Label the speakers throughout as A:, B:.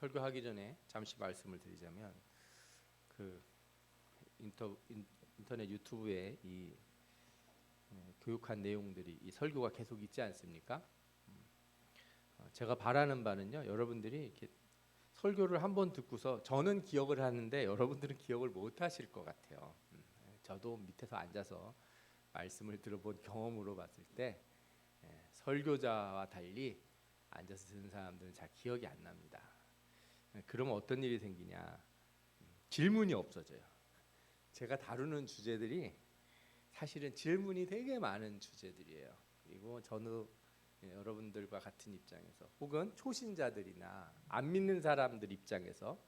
A: 설교하기 전에 잠시 말씀을 드리자면 그 인터넷 유튜브에 이 교육한 내용들이 이 설교가 계속 있지 않습니까? 제가 바라는 바는요, 여러분들이 이렇게 설교를 한번 듣고서 저는 기억을 하는데 여러분들은 기억을 못 하실 것 같아요. 저도 밑에서 앉아서 말씀을 들어본 경험으로 봤을 때 설교자와 달리 앉아서 듣는 사람들은 잘 기억이 안 납니다. 그러면 어떤 일이 생기냐? 질문이 없어져요. 제가 다루는 주제들이 사실은 질문이 되게 많은 주제들이에요. 그리고 저는 여러분들과 같은 입장에서 혹은 초신자들이나 안 믿는 사람들 입장에서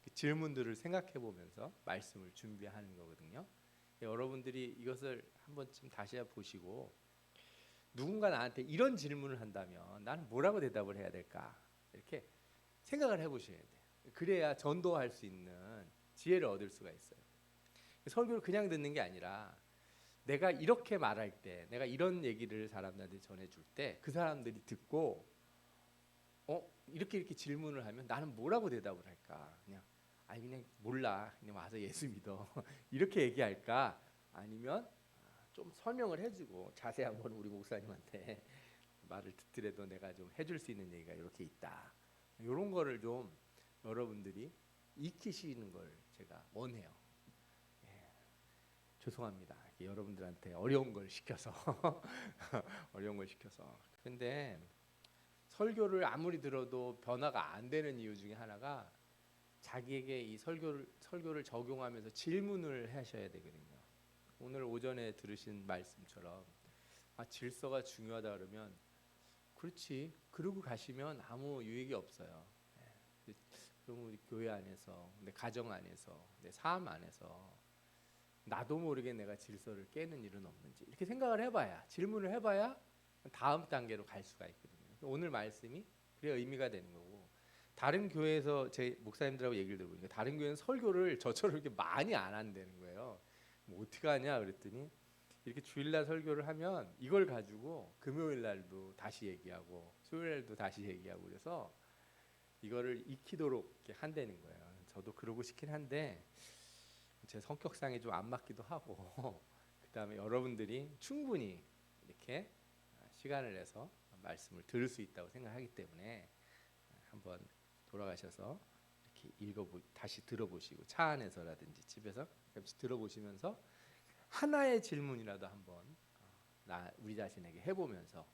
A: 그 질문들을 생각해 보면서 말씀을 준비하는 거거든요. 여러분들이 이것을 한 번쯤 다시 보시고 누군가 나한테 이런 질문을 한다면 나는 뭐라고 대답을 해야 될까? 이렇게 생각을 해보셔야 돼요. 그래야 전도할 수 있는 지혜를 얻을 수가 있어요. 설교를 그냥 듣는 게 아니라 내가 이렇게 말할 때, 내가 이런 얘기를 사람들한테 전해줄 때 그 사람들이 듣고 이렇게 질문을 하면 나는 뭐라고 대답을 할까? 그냥 몰라, 그냥 와서 예수 믿어 이렇게 얘기할까? 아니면 좀 설명을 해주고 자세한 건 우리 목사님한테 말을 듣더라도 내가 좀 해줄 수 있는 얘기가 이렇게 있다. 이런 거를 좀 여러분들이 익히시는 걸 제가 원해요. 죄송합니다. 여러분들한테 어려운 걸 시켜서 어려운 걸 시켜서. 근데 설교를 아무리 들어도 변화가 안 되는 이유 중에 하나가 자기에게 이 설교를 적용하면서 질문을 하셔야 되거든요. 오늘 오전에 들으신 말씀처럼 질서가 중요하다 그러면 그렇지. 그러고 가시면 아무 유익이 없어요. 그럼 우리 교회 안에서, 내 가정 안에서, 내 삶 안에서 나도 모르게 내가 질서를 깨는 일은 없는지 이렇게 생각을 해봐야, 질문을 해봐야 다음 단계로 갈 수가 있거든요. 오늘 말씀이 그래 의미가 되는 거고, 다른 교회에서 제 목사님들하고 얘기를 들어보니까 다른 교회는 설교를 저처럼 이렇게 많이 안 한다는 거예요. 뭐 어떻게 하냐 그랬더니 이렇게 주일날 설교를 하면 이걸 가지고 금요일 날도 다시 얘기하고 수요일 날도 다시 얘기하고 그래서 이거를 익히도록 이렇게 한다는 거예요. 저도 그러고 싶긴 한데 제 성격상에 좀 안 맞기도 하고 그다음에 여러분들이 충분히 이렇게 시간을 내서 말씀을 들을 수 있다고 생각하기 때문에 한번 돌아가셔서 이렇게 다시 들어보시고 차 안에서라든지 집에서 잠시 들어보시면서 하나의 질문이라도 한번 우리 자신에게 해보면서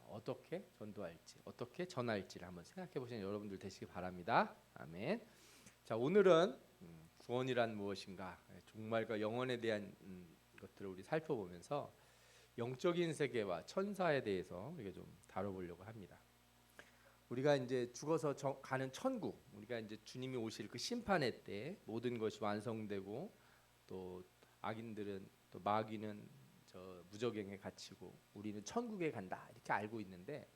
A: 어떻게 전도할지, 어떻게 전할지를 한번 생각해 보시는 여러분들 되시기 바랍니다. 아멘. 자, 오늘은 구원이란 무엇인가, 종말과 영혼에 대한 것들을 우리 살펴보면서 영적인 세계와 천사에 대해서 우리가 좀 다뤄보려고 합니다. 우리가 이제 죽어서 가는 천국, 우리가 이제 주님이 오실 그 심판의 때 모든 것이 완성되고 또 악인들은 또 마귀는 저 무저갱에 갇히고 우리는 천국에 간다 이렇게 알고 있는데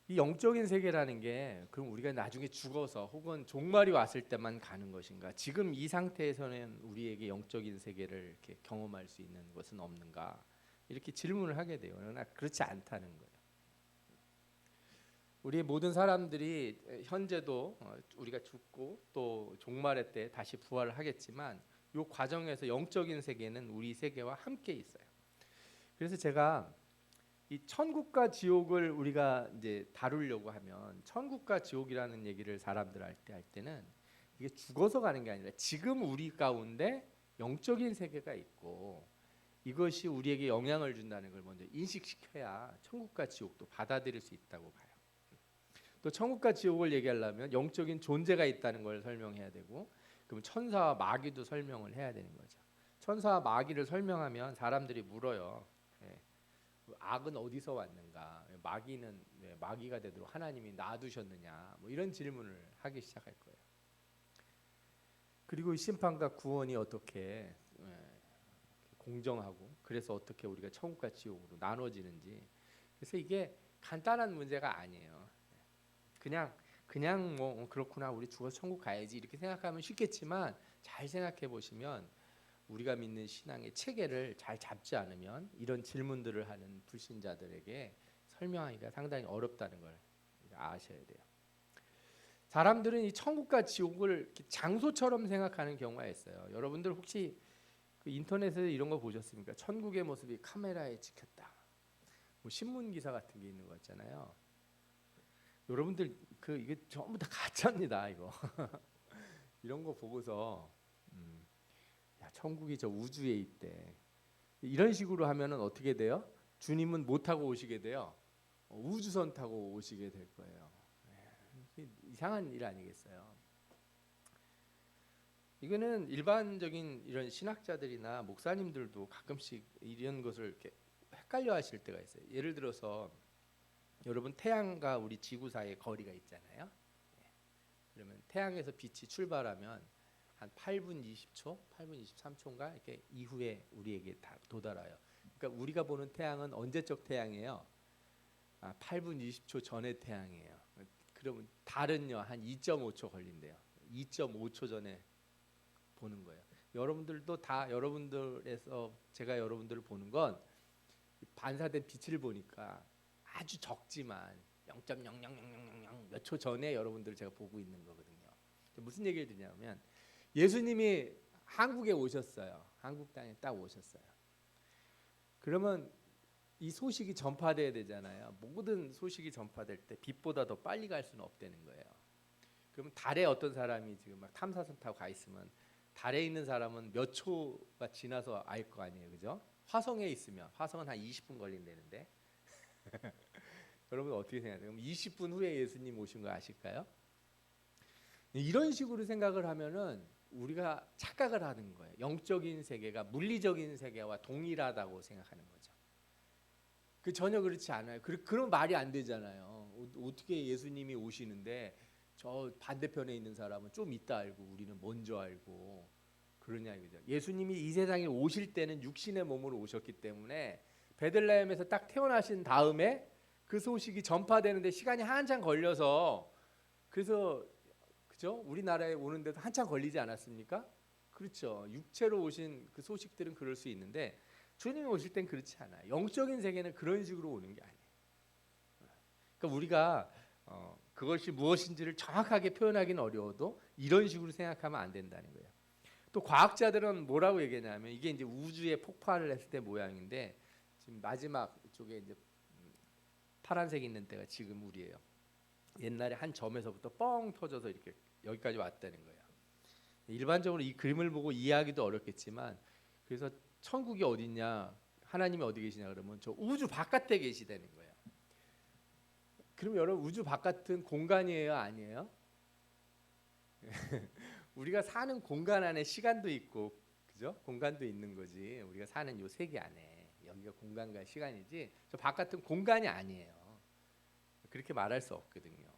A: 이 영적인 세계라는 게 그럼 우리가 나중에 죽어서 혹은 종말이 왔을 때만 가는 것인가? 지금 이 상태에서는 우리에게 영적인 세계를 이렇게 경험할 수 있는 것은 없는가? 이렇게 질문을 하게 돼요. 그러나 그렇지 않다는 거예요. 우리 모든 사람들이 현재도 우리가 죽고 또 종말의 때 다시 부활을 하겠지만 이 과정에서 영적인 세계는 우리 세계와 함께 있어요. 그래서 제가 이 천국과 지옥을 우리가 이제 다루려고 하면 천국과 지옥이라는 얘기를 사람들 할 때는 이게 죽어서 가는 게 아니라 지금 우리 가운데 영적인 세계가 있고 이것이 우리에게 영향을 준다는 걸 먼저 인식시켜야 천국과 지옥도 받아들일 수 있다고 봐요. 또 천국과 지옥을 얘기하려면 영적인 존재가 있다는 걸 설명해야 되고 그럼 천사와 마귀도 설명을 해야 되는 거죠. 천사와 마귀를 설명하면 사람들이 물어요. 악은 어디서 왔는가? 마귀는 왜 마귀가 되도록 하나님이 놔두셨느냐? 뭐 이런 질문을 하기 시작할 거예요. 그리고 심판과 구원이 어떻게 공정하고 그래서 어떻게 우리가 천국과 지옥으로 나눠지는지. 그래서 이게 간단한 문제가 아니에요. 그냥 뭐 그렇구나 우리 죽어서 천국 가야지 이렇게 생각하면 쉽겠지만 잘 생각해 보시면 우리가 믿는 신앙의 체계를 잘 잡지 않으면 이런 질문들을 하는 불신자들에게 설명하기가 상당히 어렵다는 걸 아셔야 돼요. 사람들은 이 천국과 지옥을 이렇게 장소처럼 생각하는 경우가 있어요. 여러분들 혹시 그 인터넷에서 이런 거 보셨습니까? 천국의 모습이 카메라에 찍혔다. 뭐 신문 기사 같은 게 있는 거 있잖아요. 여러분들 그 이게 전부 다 가짜입니다. 이거 이런 거 보고서 야 천국이 저 우주에 있대. 이런 식으로 하면은 어떻게 돼요? 주님은 못 타고 오시게 돼요. 우주선 타고 오시게 될 거예요. 이상한 일 아니겠어요? 이거는 일반적인 이런 신학자들이나 목사님들도 가끔씩 이런 것을 이렇게 헷갈려 하실 때가 있어요. 예를 들어서 여러분 태양과 우리 지구 사이에 거리가 있잖아요. 그러면 태양에서 빛이 출발하면 한 8분 20초, 8분 23초인가 이렇게 이후에 우리에게 다 도달해요. 그러니까 우리가 보는 태양은 언제적 태양이에요? 8분 20초 전의 태양이에요. 그러면 달은요 한 2.5초 걸린대요. 2.5초 전에 보는 거예요. 여러분들도 다 여러분들에서 제가 여러분들을 보는 건 반사된 빛을 보니까 아주 적지만 0.000000 몇 초 전에 여러분들을 제가 보고 있는 거거든요. 무슨 얘기를 드냐면 예수님이 한국에 오셨어요. 한국 땅에 딱 오셨어요. 그러면 이 소식이 전파돼야 되잖아요. 모든 소식이 전파될 때 빛보다 더 빨리 갈 수는 없다는 거예요. 그러면 달에 어떤 사람이 지금 막 탐사선 타고 가 있으면 달에 있는 사람은 몇 초가 지나서 알 거 아니에요, 그죠? 화성에 있으면 화성은 한 20분 걸린다는데 여러분 어떻게 생각해요? 그럼 20분 후에 예수님 오신 거 아실까요? 이런 식으로 생각을 하면은 우리가 착각을 하는 거예요. 영적인 세계가 물리적인 세계와 동일하다고 생각하는 거죠. 그 전혀 그렇지 않아요. 그런 말이 안 되잖아요. 어떻게 예수님이 오시는데 저 반대편에 있는 사람은 좀 이따 알고 우리는 먼저 알고 그러냐 이거죠. 예수님이 이 세상에 오실 때는 육신의 몸으로 오셨기 때문에 베들레헴에서 딱 태어나신 다음에 그 소식이 전파되는데 시간이 한참 걸려서 그래서 그죠? 우리나라에 오는데도 한참 걸리지 않았습니까? 그렇죠. 육체로 오신 그 소식들은 그럴 수 있는데 주님이 오실 땐 그렇지 않아요. 영적인 세계는 그런 식으로 오는 게 아니에요. 그러니까 우리가 그것이 무엇인지를 정확하게 표현하기는 어려워도 이런 식으로 생각하면 안 된다는 거예요. 또 과학자들은 뭐라고 얘기하냐면 이게 이제 우주에 폭발을 했을 때 모양인데 지금 마지막 쪽에 이제 파란색 있는 데가 지금 우리예요. 옛날에 한 점에서부터 뻥 터져서 이렇게 여기까지 왔다는 거예요. 일반적으로 이 그림을 보고 이해하기도 어렵겠지만 그래서 천국이 어딨냐 하나님이 어디 계시냐 그러면 저 우주 바깥에 계시다는 거예요. 그럼 여러분 우주 바깥은 공간이에요 아니에요? 우리가 사는 공간 안에 시간도 있고 그죠? 공간도 있는 거지. 우리가 사는 요 세계 안에 여기가 공간과 시간이지 저 바깥은 공간이 아니에요. 그렇게 말할 수 없거든요.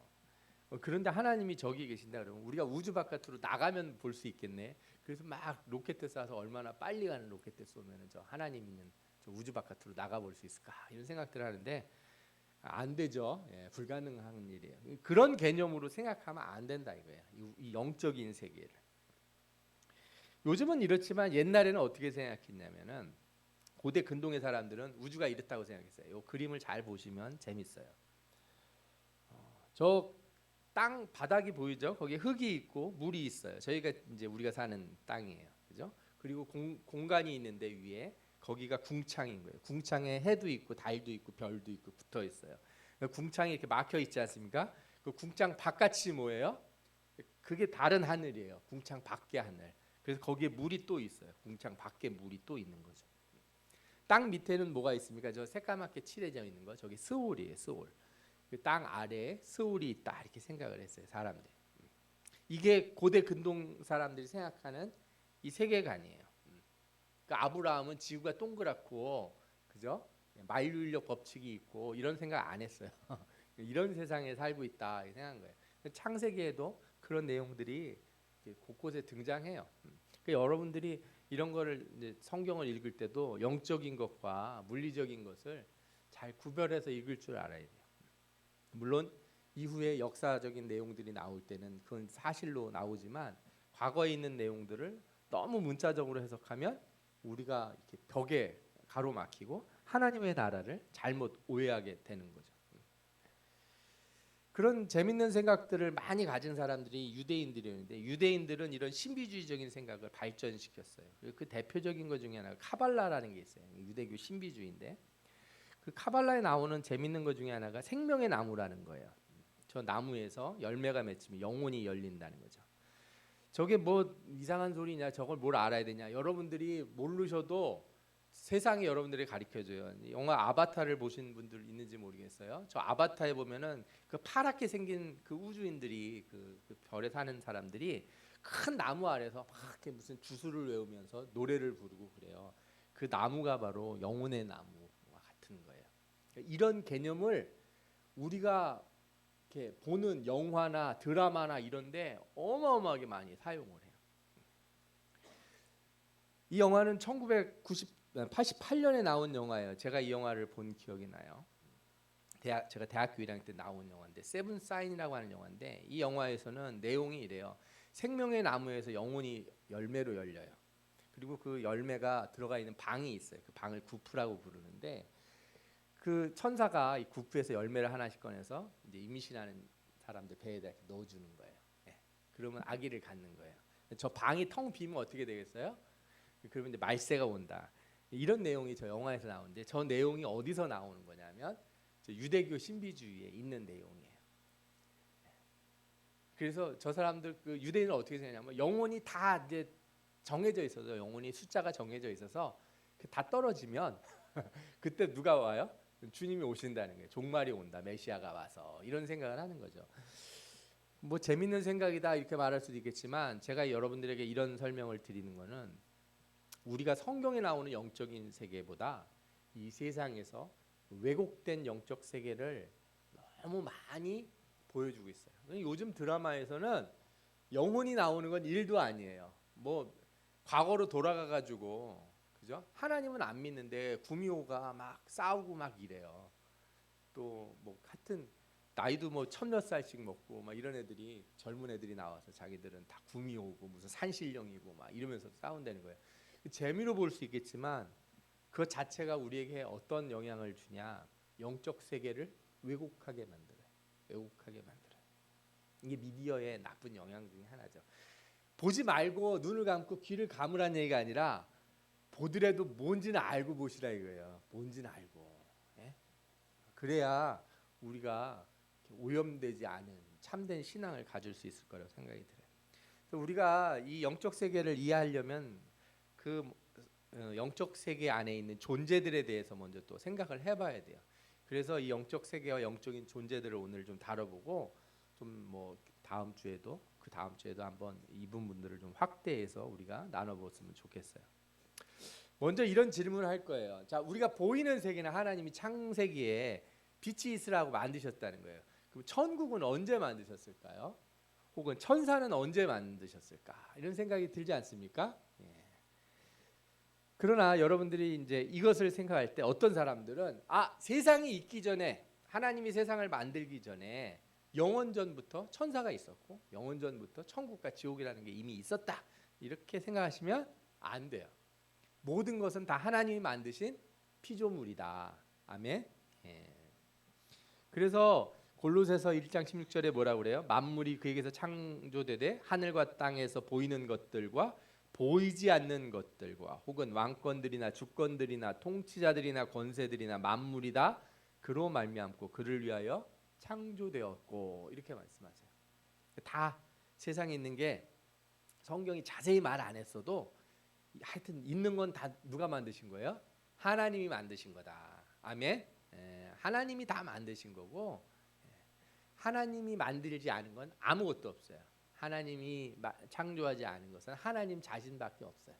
A: 그런데 하나님이 저기 계신다 그러면 우리가 우주 바깥으로 나가면 볼 수 있겠네. 그래서 막 로켓 쏴서 얼마나 빨리 가는 로켓 쏘면은 저 하나님 있는 저 우주 바깥으로 나가 볼 수 있을까 이런 생각들을 하는데 안 되죠. 예, 불가능한 일이에요. 그런 개념으로 생각하면 안 된다 이거예요. 이 영적인 세계를. 요즘은 이렇지만 옛날에는 어떻게 생각했냐면은 고대 근동의 사람들은 우주가 이렇다고 생각했어요. 이 그림을 잘 보시면 재밌어요. 저 땅 바닥이 보이죠? 거기에 흙이 있고 물이 있어요. 저희가 이제 우리가 사는 땅이에요. 그죠? 그리고 공간이 있는데 위에 거기가 궁창인 거예요. 궁창에 해도 있고 달도 있고 별도 있고 붙어 있어요. 궁창이 이렇게 막혀 있지 않습니까? 그 궁창 바깥이 뭐예요? 그게 다른 하늘이에요. 궁창 밖의 하늘. 그래서 거기에 물이 또 있어요. 궁창 밖에 물이 또 있는 거죠. 땅 밑에는 뭐가 있습니까? 저 새까맣게 칠해져 있는 거 저기 스올이에요. 스올. 그 땅 아래에 스올이 있다 이렇게 생각을 했어요. 사람들이. 이게 고대 근동 사람들이 생각하는 이 세계관이에요. 그러니까 아브라함은 지구가 동그랗고 그죠? 만류인력 법칙이 있고 이런 생각 안 했어요. 이런 세상에 살고 있다 이 생각한 거예요. 창세기에도 그런 내용들이 곳곳에 등장해요. 그러니까 여러분들이 이런 거를 이제 성경을 읽을 때도 영적인 것과 물리적인 것을 잘 구별해서 읽을 줄 알아야 돼요. 물론 이후에 역사적인 내용들이 나올 때는 그건 사실로 나오지만 과거에 있는 내용들을 너무 문자적으로 해석하면 우리가 이렇게 벽에 가로막히고 하나님의 나라를 잘못 오해하게 되는 거죠. 그런 재밌는 생각들을 많이 가진 사람들이 유대인들이었는데 유대인들은 이런 신비주의적인 생각을 발전시켰어요. 그리고 그 대표적인 것 중에 하나가 카발라라는 게 있어요. 유대교 신비주의인데 그 카발라에 나오는 재밌는 것 중에 하나가 생명의 나무라는 거예요. 저 나무에서 열매가 맺히면 영혼이 열린다는 거죠. 저게 뭐 이상한 소리냐, 저걸 뭘 알아야 되냐, 여러분들이 모르셔도 세상이 여러분들이 가르쳐줘요. 영화 아바타를 보신 분들 있는지 모르겠어요. 저 아바타에 보면은 그 파랗게 생긴 그 우주인들이 그 별에 사는 사람들이 큰 나무 아래서 막 이렇게 무슨 주술을 외우면서 노래를 부르고 그래요. 그 나무가 바로 영혼의 나무와 같은 거예요. 그러니까 이런 개념을 우리가 이렇게 보는 영화나 드라마나 이런데 어마어마하게 많이 사용을 해요. 이 영화는 1988년에 나온 영화예요. 제가 이 영화를 본 기억이 나요. 제가 대학교 1학년 때 나온 영화인데 세븐 사인이라고 하는 영화인데 이 영화에서는 내용이 이래요. 생명의 나무에서 영혼이 열매로 열려요. 그리고 그 열매가 들어가 있는 방이 있어요. 그 방을 구프라고 부르는데 그 천사가 이 구프에서 열매를 하나씩 꺼내서 이제 임신하는 사람들 배에다 이렇게 넣어주는 거예요. 예. 그러면 아기를 갖는 거예요. 저 방이 텅 비면 어떻게 되겠어요? 그러면 이제 말세가 온다. 이런 내용이 저 영화에서 나오는데 저 내용이 어디서 나오는 거냐면 저 유대교 신비주의에 있는 내용이에요. 그래서 저 사람들 그 유대인은 어떻게 생각하냐면 영혼이 다 이제 정해져 있어서 영혼이 숫자가 정해져 있어서 다 떨어지면 그때 누가 와요? 주님이 오신다는 거예요. 종말이 온다. 메시아가 와서 이런 생각을 하는 거죠. 뭐 재밌는 생각이다 이렇게 말할 수도 있겠지만 제가 여러분들에게 이런 설명을 드리는 거는 우리가 성경에 나오는 영적인 세계보다 이 세상에서 왜곡된 영적 세계를 너무 많이 보여주고 있어요. 요즘 드라마에서는 영혼이 나오는 건 일도 아니에요. 뭐 과거로 돌아가 가지고 그죠? 하나님은 안 믿는데 구미호가 막 싸우고 막 이래요. 또 뭐 하여튼 나이도 뭐 1000몇 살씩 먹고 막 이런 애들이 젊은 애들이 나와서 자기들은 다 구미호고 무슨 산신령이고 막 이러면서 싸운다는 거예요. 재미로 볼 수 있겠지만 그 자체가 우리에게 어떤 영향을 주냐? 영적 세계를 왜곡하게 만들어요. 왜곡하게 만들어요. 이게 미디어의 나쁜 영향 중에 하나죠. 보지 말고 눈을 감고 귀를 감으라는 얘기가 아니라 보더라도 뭔지는 알고 보시라 이거예요. 뭔지는 알고. 예? 그래야 우리가 오염되지 않은 참된 신앙을 가질 수 있을 거라고 생각이 들어요. 그래서 우리가 이 영적 세계를 이해하려면 그 영적 세계 안에 있는 존재들에 대해서 먼저 또 생각을 해봐야 돼요. 그래서 이 영적 세계와 영적인 존재들을 오늘 좀 다뤄보고 좀 뭐 다음 주에도 그 다음 주에도 한번 이 부분들을 좀 확대해서 우리가 나눠봤으면 좋겠어요. 먼저 이런 질문을 할 거예요. 자, 우리가 보이는 세계는 하나님이 창세기에 빛이 있으라고 만드셨다는 거예요. 그럼 천국은 언제 만드셨을까요? 혹은 천사는 언제 만드셨을까? 이런 생각이 들지 않습니까? 예. 그러나 여러분들이 이제 이것을 생각할 때 어떤 사람들은 세상이 있기 전에 하나님이 세상을 만들기 전에 영원전부터 천사가 있었고 영원전부터 천국과 지옥이라는 게 이미 있었다. 이렇게 생각하시면 안 돼요. 모든 것은 다 하나님이 만드신 피조물이다. 아멘. 예. 그래서 골로새서 1장 16절에 뭐라고 그래요? 만물이 그에게서 창조되되 하늘과 땅에서 보이는 것들과 보이지 않는 것들과 혹은 왕권들이나 주권들이나 통치자들이나 권세들이나 만물이 다 그로 말미암고 그를 위하여 창조되었고 이렇게 말씀하세요. 다 세상에 있는 게 성경이 자세히 말 안 했어도 하여튼 있는 건 다 누가 만드신 거예요? 하나님이 만드신 거다. 아멘. 하나님이 다 만드신 거고 하나님이 만들지 않은 건 아무것도 없어요. 하나님이 창조하지 않은 것은 하나님 자신밖에 없어요.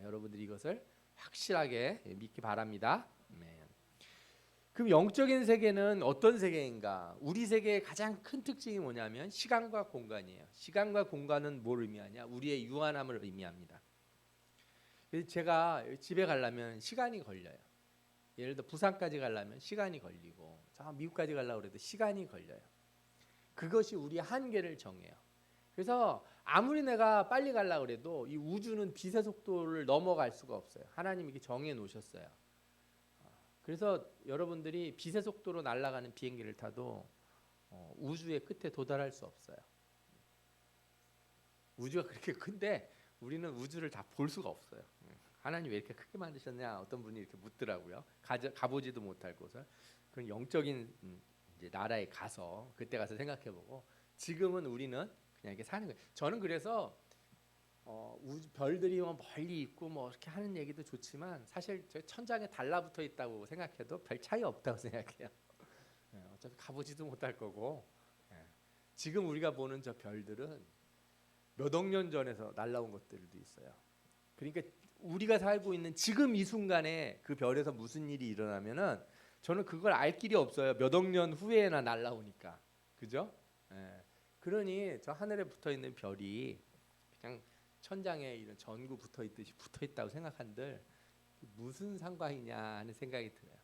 A: 여러분들이 이것을 확실하게 믿기 바랍니다. 그럼 영적인 세계는 어떤 세계인가? 우리 세계의 가장 큰 특징이 뭐냐면 시간과 공간이에요. 시간과 공간은 뭘 의미하냐? 우리의 유한함을 의미합니다. 그래서 제가 집에 가려면 시간이 걸려요. 예를 들어 부산까지 가려면 시간이 걸리고 저 미국까지 가려고 해도 시간이 걸려요. 그것이 우리의 한계를 정해요. 그래서 아무리 내가 빨리 가려고 해도 이 우주는 빛의 속도를 넘어갈 수가 없어요. 하나님이 이렇게 정해 놓으셨어요. 그래서 여러분들이 빛의 속도로 날아가는 비행기를 타도 우주의 끝에 도달할 수 없어요. 우주가 그렇게 큰데 우리는 우주를 다 볼 수가 없어요. 하나님 왜 이렇게 크게 만드셨냐? 어떤 분이 이렇게 묻더라고요. 가보지도 못할 곳을. 그런 영적인 이제 나라에 가서 그때 가서 생각해보고 지금은 우리는 그냥 이렇게 사는 거예요. 저는 그래서 우주 별들이 뭐 멀리 있고 뭐 이렇게 하는 얘기도 좋지만 사실 저 천장에 달라붙어 있다고 생각해도 별 차이 없다고 생각해요. 어차피 가보지도 못할 거고 지금 우리가 보는 저 별들은 몇 억 년 전에서 날라온 것들도 있어요. 그러니까 우리가 살고 있는 지금 이 순간에 그 별에서 무슨 일이 일어나면은 저는 그걸 알 길이 없어요. 몇 억 년 후에나 날라오니까. 그죠? 그러니 저 하늘에 붙어 있는 별이 그냥 천장에 이런 전구 붙어 있듯이 붙어 있다고 생각한들 무슨 상관이냐 하는 생각이 들어요.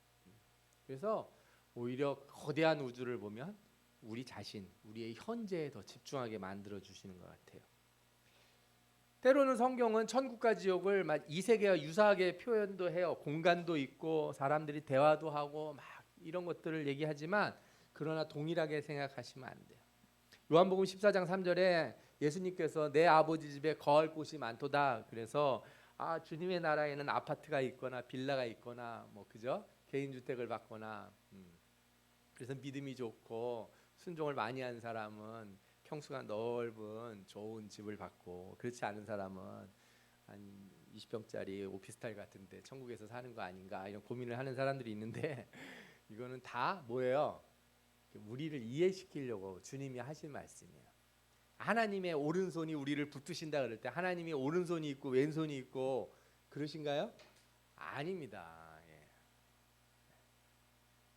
A: 그래서 오히려 거대한 우주를 보면 우리 자신, 우리의 현재에 더 집중하게 만들어 주시는 것 같아요. 때로는 성경은 천국과 지옥을 이 세계와 유사하게 표현도 해요. 공간도 있고 사람들이 대화도 하고 막 이런 것들을 얘기하지만 그러나 동일하게 생각하시면 안 돼요. 요한복음 14장 3절에 예수님께서 내 아버지 집에 거할 곳이 많도다. 그래서 주님의 나라에는 아파트가 있거나 빌라가 있거나 뭐 그죠? 개인 주택을 받거나 그래서 믿음이 좋고 순종을 많이 한 사람은 평수가 넓은 좋은 집을 받고 그렇지 않은 사람은 한 20평짜리 오피스텔 같은데 천국에서 사는 거 아닌가 이런 고민을 하는 사람들이 있는데 이거는 다 뭐예요? 우리를 이해시키려고 주님이 하신 말씀이에요. 하나님의 오른손이 우리를 붙드신다 그럴 때 하나님이 오른손이 있고 왼손이 있고 그러신가요? 아닙니다.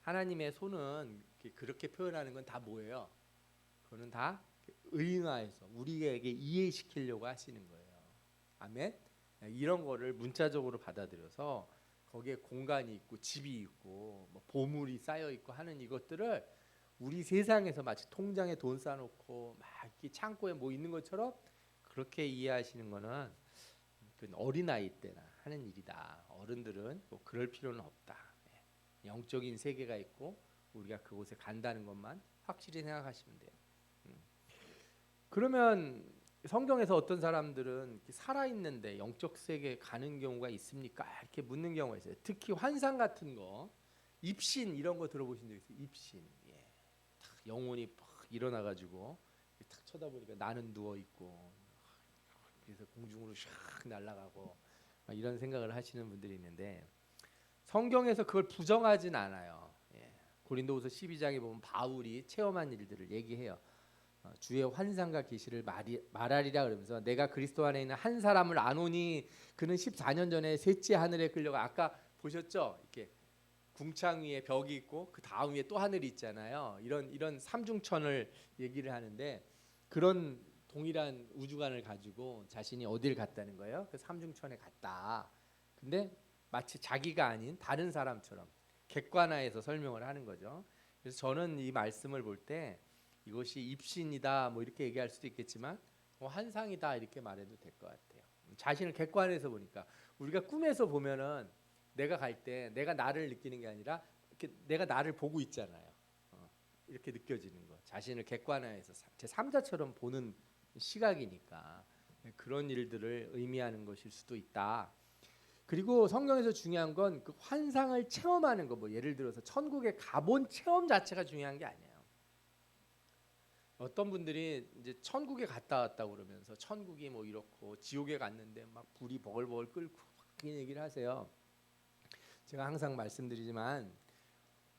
A: 하나님의 손은 그렇게 표현하는 건 다 뭐예요? 그거는 다 의인화해서 우리에게 이해시키려고 하시는 거예요. 아멘. 이런 거를 문자적으로 받아들여서 거기에 공간이 있고 집이 있고 뭐 보물이 쌓여 있고 하는 이것들을 우리 세상에서 마치 통장에 돈 쌓아놓고 막 이렇게 창고에 뭐 있는 것처럼 그렇게 이해하시는 거는 어린아이 때나 하는 일이다. 어른들은 뭐 그럴 필요는 없다. 영적인 세계가 있고 우리가 그곳에 간다는 것만 확실히 생각하시면 돼요. 그러면 성경에서 어떤 사람들은 살아있는데 영적 세계에 가는 경우가 있습니까? 이렇게 묻는 경우가 있어요. 특히 환상 같은 거, 입신 이런 거 들어보신 적 있어요? 입신. 탁 영혼이 팍 일어나가지고 탁 쳐다보니까 나는 누워 있고 그래서 공중으로 샥 날아가고 이런 생각을 하시는 분들이 있는데 성경에서 그걸 부정하진 않아요. 고린도후서 12장에 보면 바울이 체험한 일들을 얘기해요. 주의 환상과 계시를 말하리라 그러면서 내가 그리스도 안에 있는 한 사람을 아노니 그는 14년 전에 셋째 하늘에 끌려가 아까 보셨죠? 이렇게 궁창 위에 벽이 있고 그 다음 위에 또 하늘이 있잖아요. 이런 삼중천을 얘기를 하는데 그런 동일한 우주관을 가지고 자신이 어디를 갔다는 거예요? 그 삼중천에 갔다. 근데 마치 자기가 아닌 다른 사람처럼 객관화해서 설명을 하는 거죠. 그래서 저는 이 말씀을 볼 때 이것이 입신이다 뭐 이렇게 얘기할 수도 있겠지만 환상이다 이렇게 말해도 될 것 같아요. 자신을 객관해서 보니까 우리가 꿈에서 보면은 내가 갈 때 내가 나를 느끼는 게 아니라 이렇게 내가 나를 보고 있잖아요. 이렇게 느껴지는 거. 자신을 객관화해서 제 3자처럼 보는 시각이니까 그런 일들을 의미하는 것일 수도 있다. 그리고 성경에서 중요한 건 그 환상을 체험하는 거. 뭐 예를 들어서 천국에 가본 체험 자체가 중요한 게 아니에요. 어떤 분들이 이제 천국에 갔다 왔다고 그러면서 천국이 뭐 이렇고 지옥에 갔는데 막 불이 버글버글 끓고 막 그런 얘기를 하세요. 제가 항상 말씀드리지만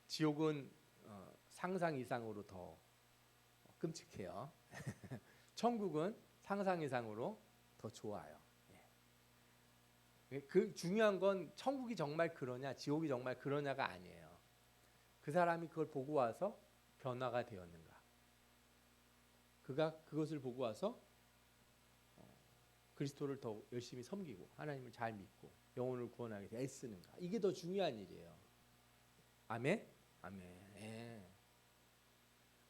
A: 지옥은 상상 이상으로 더 끔찍해요. 천국은 상상 이상으로 더 좋아요. 그 중요한 건 천국이 정말 그러냐 지옥이 정말 그러냐가 아니에요. 그 사람이 그걸 보고 와서 변화가 되었는가. 그가 그것을 보고 와서 그리스도를 더 열심히 섬기고 하나님을 잘 믿고 영혼을 구원하기 위해서 애쓰는가. 이게 더 중요한 일이에요. 아멘? 아멘.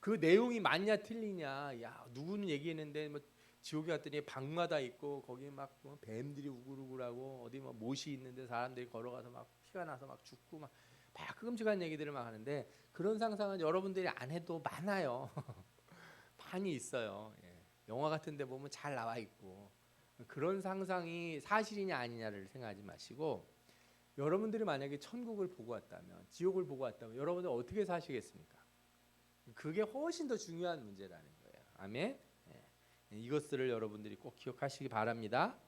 A: 그 내용이 맞냐 틀리냐. 야 누구는 얘기했는데 뭐 지옥에 갔더니 방마다 있고 거기 막 뱀들이 우글우글하고 어디 뭐 못이 있는데 사람들이 걸어가서 막 피가 나서 막 죽고 막 막 끔찍한 얘기들을 막 하는데 그런 상상은 여러분들이 안 해도 많아요. 많이 있어요. 예. 영화 같은 데 보면 잘 나와 있고 그런 상상이 사실이냐 아니냐를 생각하지 마시고 여러분들이 만약에 천국을 보고 왔다면 지옥을 보고 왔다면 여러분들 어떻게 사시겠습니까? 그게 훨씬 더 중요한 문제라는 거예요. 아멘. 예. 이것들을 여러분들이 꼭 기억하시기 바랍니다.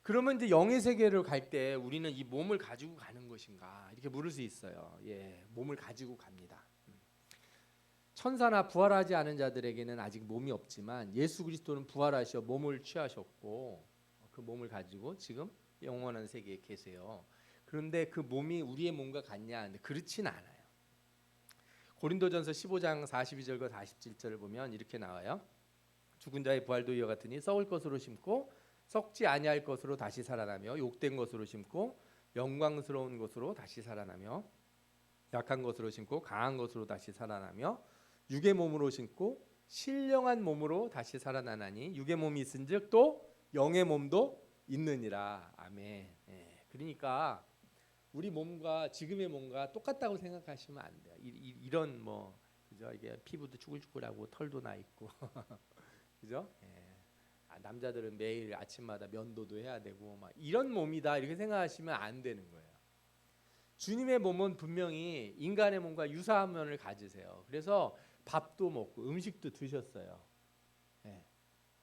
A: 그러면 이제 영의 세계를 갈 때 우리는 이 몸을 가지고 가는 것인가 이렇게 물을 수 있어요. 예, 몸을 가지고 갑니다. 천사나 부활하지 않은 자들에게는 아직 몸이 없지만 예수 그리스도는 부활하셔 몸을 취하셨고 그 몸을 가지고 지금 영원한 세계에 계세요. 그런데 그 몸이 우리의 몸과 같냐? 근데 그렇진 않아요. 고린도전서 15장 42절과 47절을 보면 이렇게 나와요. 죽은 자의 부활도 이와 같으니 썩을 것으로 심고 썩지 아니할 것으로 다시 살아나며 욕된 것으로 심고 영광스러운 것으로 다시 살아나며 약한 것으로 심고 강한 것으로 다시 살아나며 육의 몸으로 심고 신령한 몸으로 다시 살아나나니 육의 몸이 있은즉 또 영의 몸도 있느니라. 아멘. 예. 그러니까 우리 몸과 지금의 몸과 똑같다고 생각하시면 안 돼요. 이런 뭐 그죠? 이게 피부도 쭈글쭈글하고 털도 나 있고 그죠? 예. 남자들은 매일 아침마다 면도도 해야 되고 막 이런 몸이다 이렇게 생각하시면 안 되는 거예요. 주님의 몸은 분명히 인간의 몸과 유사한 면을 가지세요. 그래서 밥도 먹고 음식도 드셨어요. 예.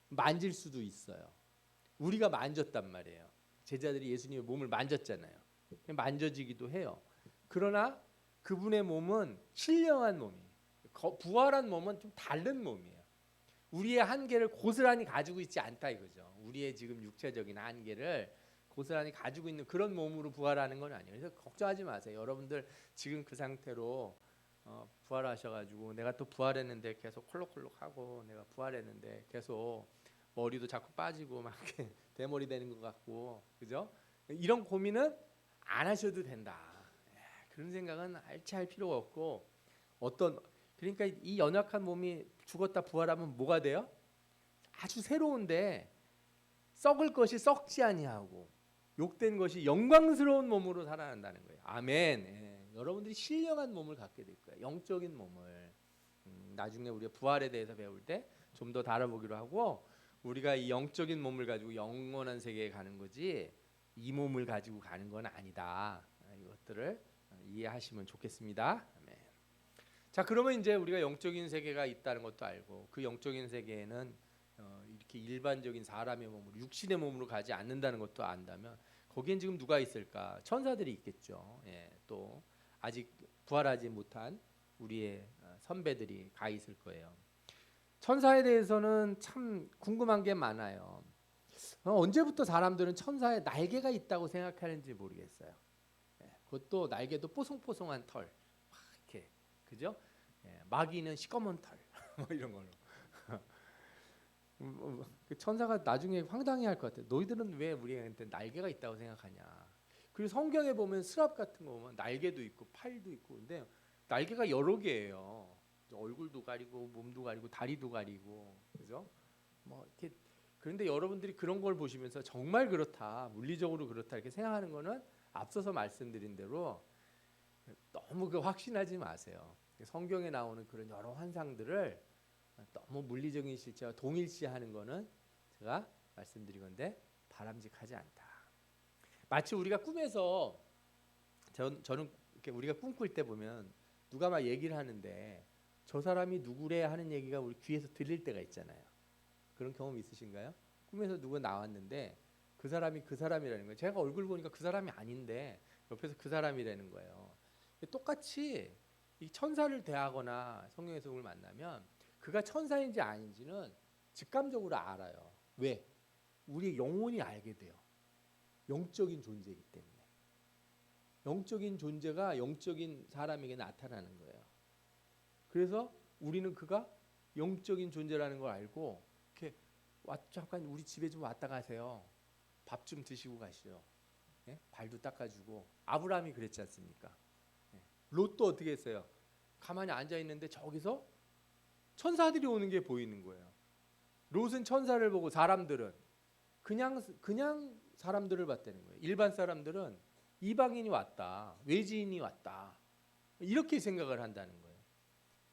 A: 만질 수도 있어요. 우리가 만졌단 말이에요. 제자들이 예수님의 몸을 만졌잖아요. 만져지기도 해요. 그러나 그분의 몸은 신령한 몸이에요. 부활한 몸은 좀 다른 몸이에요. 우리의 한계를 고스란히 가지고 있지 않다 이거죠. 우리의 지금 육체적인 한계를 고스란히 가지고 있는 그런 몸으로 부활하는 건 아니에요. 그래서 걱정하지 마세요. 여러분들 지금 그 상태로 부활하셔가지고 내가 또 부활했는데 계속 콜록콜록하고 내가 부활했는데 계속 머리도 자꾸 빠지고 막 이렇게 대머리 되는 것 같고 그죠? 이런 고민은 안 하셔도 된다. 그런 생각은 알지 할 필요가 없고 그러니까 이 연약한 몸이 죽었다 부활하면 뭐가 돼요? 아주 새로운데 썩을 것이 썩지 아니하고 욕된 것이 영광스러운 몸으로 살아난다는 거예요. 아멘. 예. 여러분들이 신령한 몸을 갖게 될 거예요. 영적인 몸을. 나중에 우리가 부활에 대해서 배울 때 좀 더 다뤄보기로 하고 우리가 이 영적인 몸을 가지고 영원한 세계에 가는 거지 이 몸을 가지고 가는 건 아니다. 이것들을 이해하시면 좋겠습니다. 아멘. 자, 그러면 이제 우리가 영적인 세계가 있다는 것도 알고 그 영적인 세계에는 이렇게 일반적인 사람의 몸으로 육신의 몸으로 가지 않는다는 것도 안다면 거기엔 지금 누가 있을까? 천사들이 있겠죠. 예, 또 아직 부활하지 못한 우리의 선배들이 가 있을 거예요. 천사에 대해서는 참 궁금한 게 많아요. 언제부터 사람들은 천사에 날개가 있다고 생각하는지 모르겠어요. 예, 그것도 날개도 뽀송뽀송한 털, 이렇게 그죠? 예, 마귀는 시꺼먼 털, 뭐 이런 걸로. 그 천사가 나중에 황당해할 것 같아. 너희들은 왜 우리한테 날개가 있다고 생각하냐? 그리고 성경에 보면 스랍 같은 거 보면 날개도 있고 팔도 있고 근데 날개가 여러 개예요. 얼굴도 가리고 몸도 가리고 다리도 가리고 그죠? 뭐 이렇게 그런데 여러분들이 그런 걸 보시면서 정말 그렇다 물리적으로 그렇다 이렇게 생각하는 거는 앞서서 말씀드린 대로 너무 그 확신하지 마세요. 성경에 나오는 그런 여러 환상들을 너무 물리적인 실체와 동일시하는 거는 제가 말씀드린 건데 바람직하지 않다. 마치 우리가 꿈에서 저는 이렇게 우리가 꿈꿀 때 보면 누가 막 얘기를 하는데 저 사람이 누구래 하는 얘기가 우리 귀에서 들릴 때가 있잖아요. 그런 경험 있으신가요? 꿈에서 누가 나왔는데 그 사람이 그 사람이라는 거예요. 제가 얼굴 보니까 그 사람이 아닌데 옆에서 그 사람이라는 거예요. 똑같이 이 천사를 대하거나 성령의 성을 만나면 그가 천사인지 아닌지는 직감적으로 알아요. 왜? 우리 영혼이 알게 돼요. 영적인 존재이기 때문에. 영적인 존재가 영적인 사람에게 나타나는 거예요. 그래서 우리는 그가 영적인 존재라는 걸 알고 이렇게 잠깐 우리 집에 좀 왔다 가세요. 밥 좀 드시고 가시죠. 예? 발도 닦아주고 아브라함이 그랬지 않습니까? 예. 롯도 어떻게 했어요? 가만히 앉아 있는데 저기서 천사들이 오는 게 보이는 거예요. 롯은 천사를 보고 사람들은 그냥 사람들을 봤다는 거예요. 일반 사람들은 이방인이 왔다, 외지인이 왔다, 이렇게 생각을 한다는 거예요.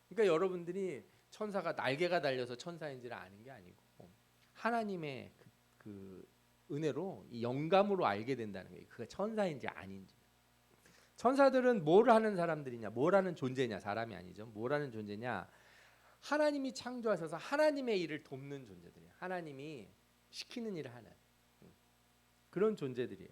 A: 그러니까 여러분들이 천사가 날개가 달려서 천사인지를 아는 게 아니고 하나님의 그 은혜로 이 영감으로 알게 된다는 거예요. 그가 천사인지 아닌지. 천사들은 뭘 하는 사람들이냐, 뭘 하는 존재냐, 사람이 아니죠. 뭘 하는 존재냐, 하나님이 창조하셔서 하나님의 일을 돕는 존재들이에요. 하나님이 시키는 일을 하는 그런 존재들이에요.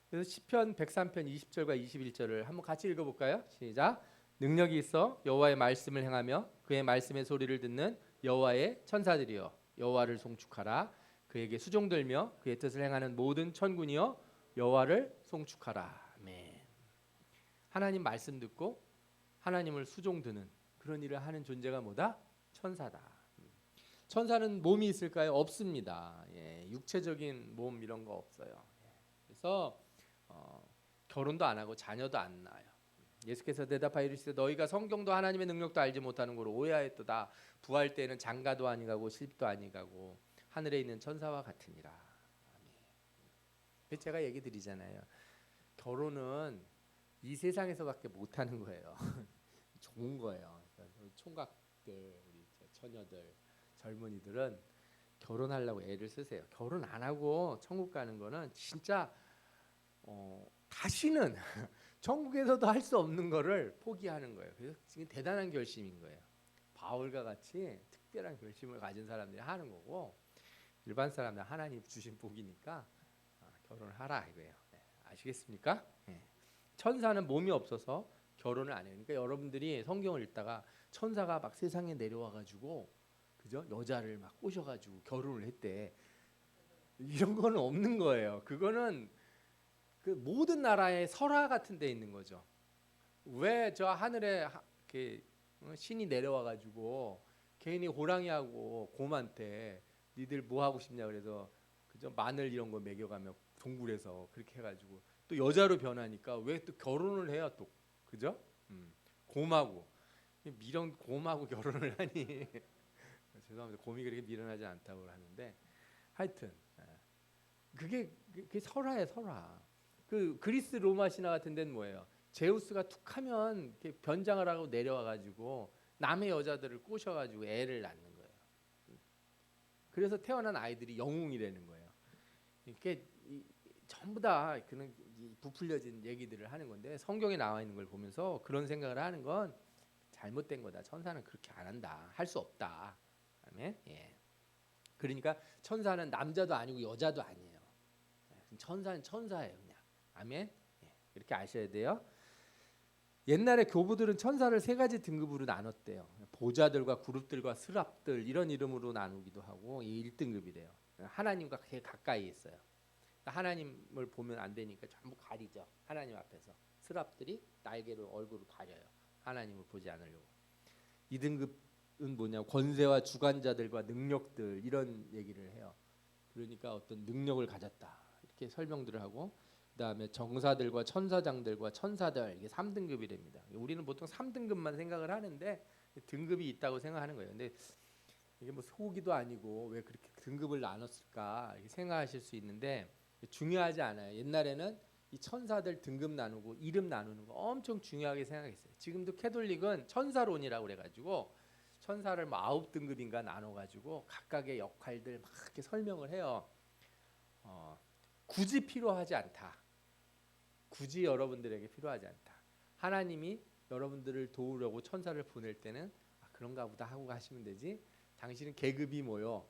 A: 그래서 시편 103편 20절과 21절을 한번 같이 읽어볼까요? 시작. 능력이 있어 여호와의 말씀을 행하며 그의 말씀의 소리를 듣는 여호와의 천사들이여 여호와를 송축하라. 그에게 수종들며 그의 뜻을 행하는 모든 천군이여 여호와를 송축하라. 아멘. 하나님 말씀 듣고 하나님을 수종드는 그런 일을 하는 존재가 뭐다? 천사다. 천사는 몸이 있을까요? 없습니다. 예, 육체적인 몸 이런 거 없어요. 예, 그래서 결혼도 안 하고 자녀도 안 낳아요. 예수께서 대답하여 이르시되 너희가 성경도 하나님의 능력도 알지 못하는 거로 오해하였도다. 부활 때에는 장가도 아니가고 실도 아니가고 하늘에 있는 천사와 같으니라. 아멘. 제가 얘기 드리잖아요. 결혼은 이 세상에서밖에 못하는 거예요. 좋은 거예요. 총각들, 우리 처녀들, 젊은이들은 결혼하려고 애를 쓰세요. 결혼 안 하고 천국 가는 거는 진짜 다시는 천국에서도 할 수 없는 거를 포기하는 거예요. 그래서 지금 대단한 결심인 거예요. 바울과 같이 특별한 결심을 가진 사람들이 하는 거고 일반 사람들 하나님 주신 복이니까 결혼을 하라 이거예요. 네, 아시겠습니까? 네. 천사는 몸이 없어서 결혼을 안 해요. 그러니까 여러분들이 성경을 읽다가 천사가 막 세상에 내려와 가지고 그죠? 여자를 막 꼬셔 가지고 결혼을 했대. 이런 거는 없는 거예요. 그거는 그 모든 나라의 설화 같은 데 있는 거죠. 왜 저 하늘에 이렇게 신이 내려와 가지고 괜히 호랑이하고 곰한테 니들 뭐 하고 싶냐 그래서 그죠? 마늘 이런 거 먹여가며 동굴에서 그렇게 해가지고 또 여자로 변하니까 왜 또 결혼을 해요 또 그죠? 곰하고 미련 곰하고 결혼을 하니 죄송합니다. 곰이 그렇게 미련하지 않다고 하는데 하여튼 그게 설화예요 설화. 그 그리스 로마 신화 같은 데는 뭐예요? 제우스가 툭하면 이렇게 변장을 하고 내려와 가지고 남의 여자들을 꼬셔 가지고 애를 낳는 거예요. 그래서 태어난 아이들이 영웅이라는 거예요. 이렇게 전부 다 그런 부풀려진 얘기들을 하는 건데 성경에 나와 있는 걸 보면서 그런 생각을 하는 건 잘못된 거다. 천사는 그렇게 안 한다. 할 수 없다. 아멘. 예. 그러니까 천사는 남자도 아니고 여자도 아니에요. 천사는 천사예요, 그냥. 아멘. 예. 이렇게 아셔야 돼요. 옛날에 교부들은 천사를 세 가지 등급으로 나눴대요. 보좌들과 그룹들과 스랍들 이런 이름으로 나누기도 하고 이 1등급이래요. 하나님과 되게 가까이 있어요. 하나님을 보면 안 되니까 전부 가리죠. 하나님 앞에서 스랍들이 날개로 얼굴을 가려요. 하나님을 보지 않으려고. 2등급은 뭐냐? 권세와 주관자들과 능력들 이런 얘기를 해요. 그러니까 어떤 능력을 가졌다 이렇게 설명들을 하고 그다음에 정사들과 천사장들과 천사들 이게 3등급이랍니다. 우리는 보통 3등급만 생각을 하는데 등급이 있다고 생각하는 거예요. 근데 이게 뭐 소기도 아니고 왜 그렇게 등급을 나눴을까 이렇게 생각하실 수 있는데 중요하지 않아요. 옛날에는 이 천사들 등급 나누고 이름 나누는 거 엄청 중요하게 생각했어요. 지금도 캐톨릭은 천사론이라고 그래가지고 천사를 뭐 9등급인가 나눠가지고 각각의 역할들 막 이렇게 설명을 해요. 굳이 필요하지 않다. 굳이 여러분들에게 필요하지 않다. 하나님이 여러분들을 도우려고 천사를 보낼 때는 그런가 보다 하고 가시면 되지. 당신은 계급이 뭐요?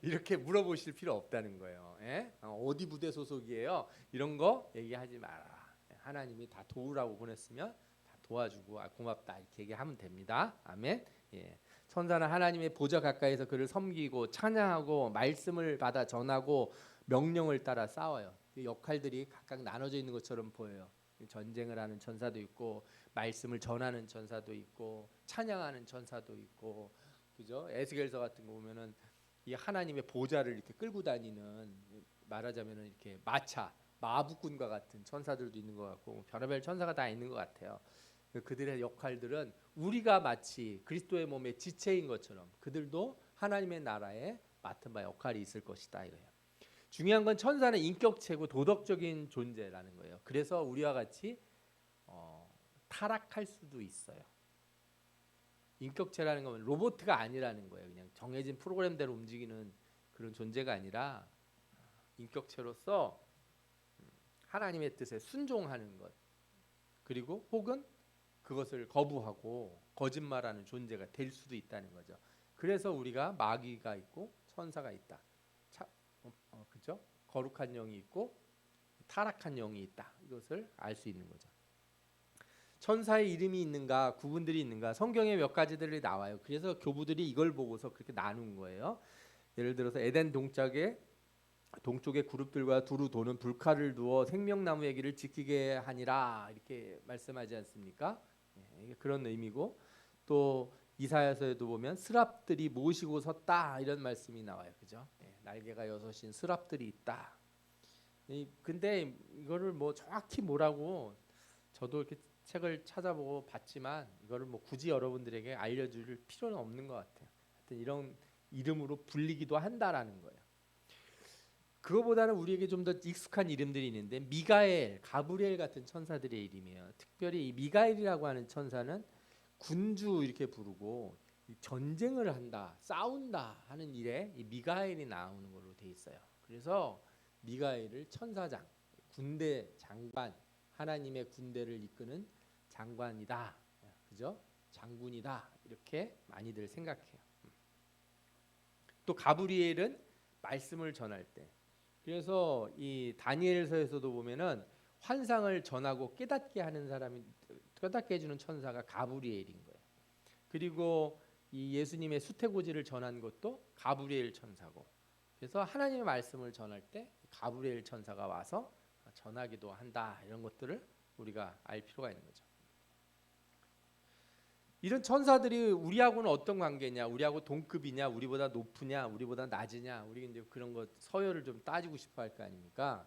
A: 이렇게 물어보실 필요 없다는 거예요. 예? 어디 부대 소속이에요? 이런 거 얘기하지 마라. 하나님이 다 도우라고 보냈으면 다 도와주고 고맙다 이렇게 얘기하면 됩니다. 아멘. 예. 천사는 하나님의 보좌 가까이서 그를 섬기고 찬양하고 말씀을 받아 전하고 명령을 따라 싸워요. 그 역할들이 각각 나눠져 있는 것처럼 보여요. 전쟁을 하는 천사도 있고 말씀을 전하는 천사도 있고 찬양하는 천사도 있고 그죠? 에스겔서 같은 거 보면은 이 하나님의 보좌를 이렇게 끌고 다니는 말하자면은 이렇게 마부꾼과 같은 천사들도 있는 것 같고 별의별 천사가 다 있는 것 같아요. 그들의 역할들은 우리가 마치 그리스도의 몸의 지체인 것처럼 그들도 하나님의 나라에 맡은 바 역할이 있을 것이다 이거예요. 중요한 건 천사는 인격체고 도덕적인 존재라는 거예요. 그래서 우리와 같이 타락할 수도 있어요. 인격체라는 건 로봇가 아니라는 거예요. 그냥 정해진 프로그램대로 움직이는 그런 존재가 아니라 인격체로서 하나님의 뜻에 순종하는 것, 그리고 혹은 그것을 거부하고 거짓말하는 존재가 될 수도 있다는 거죠. 그래서 우리가 마귀가 있고 천사가 있다. 그죠? 거룩한 영이 있고 타락한 영이 있다. 이것을 알 수 있는 거죠. 천사의 이름이 있는가, 구분들이 있는가, 성경에 몇 가지들이 나와요. 그래서 교부들이 이걸 보고서 그렇게 나눈 거예요. 예를 들어서 에덴 동쪽의 그룹들과 두루 도는 불칼을 두어 생명나무의 길을 지키게 하니라, 이렇게 말씀하지 않습니까? 그런 의미고, 또 이사야서에도 보면 스랍들이 모시고 섰다, 이런 말씀이 나와요. 그죠? 날개가 6인 스랍들이 있다. 근데 이거를 뭐 정확히 뭐라고 저도 이렇게 책을 찾아보고 봤지만 이거를 뭐 굳이 여러분들에게 알려줄 필요는 없는 것 같아요. 하여튼 이런 이름으로 불리기도 한다라는 거예요. 그거보다는 우리에게 좀 더 익숙한 이름들이 있는데, 미가엘, 가브리엘 같은 천사들의 이름이에요. 특별히 이 미가엘이라고 하는 천사는 군주 이렇게 부르고 전쟁을 한다, 싸운다 하는 일에 이 미가엘이 나오는 걸로 돼 있어요. 그래서 미가엘을 천사장, 군대 장관, 하나님의 군대를 이끄는 장관이다, 그죠? 장군이다, 이렇게 많이들 생각해요. 또 가브리엘은 말씀을 전할 때, 그래서 이 다니엘서에서도 보면은 환상을 전하고 깨닫게 하는 사람이, 깨닫게 해주는 천사가 가브리엘인 거예요. 그리고 이 예수님의 수태고지를 전한 것도 가브리엘 천사고, 그래서 하나님의 말씀을 전할 때 가브리엘 천사가 와서 전하기도 한다. 이런 것들을 우리가 알 필요가 있는 거죠. 이런 천사들이 우리하고는 어떤 관계냐, 우리하고 동급이냐, 우리보다 높으냐, 우리보다 낮으냐, 우리 이제 그런 것 서열을 좀 따지고 싶어 할 거 아닙니까?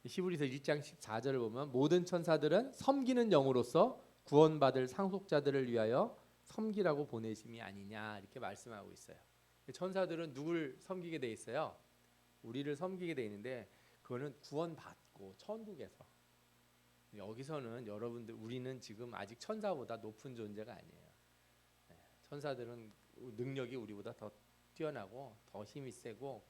A: 히브리서 1장 14절을 보면 모든 천사들은 섬기는 영으로서 구원받을 상속자들을 위하여 섬기라고 보내심이 아니냐, 이렇게 말씀하고 있어요. 천사들은 누굴 섬기게 돼 있어요? 우리를 섬기게 돼 있는데, 그거는 구원받고 천국에서. 여기서는 여러분들, 우리는 지금 아직 천사보다 높은 존재가 아니에요. 천사들은 능력이 우리보다 더 뛰어나고 더 힘이 세고,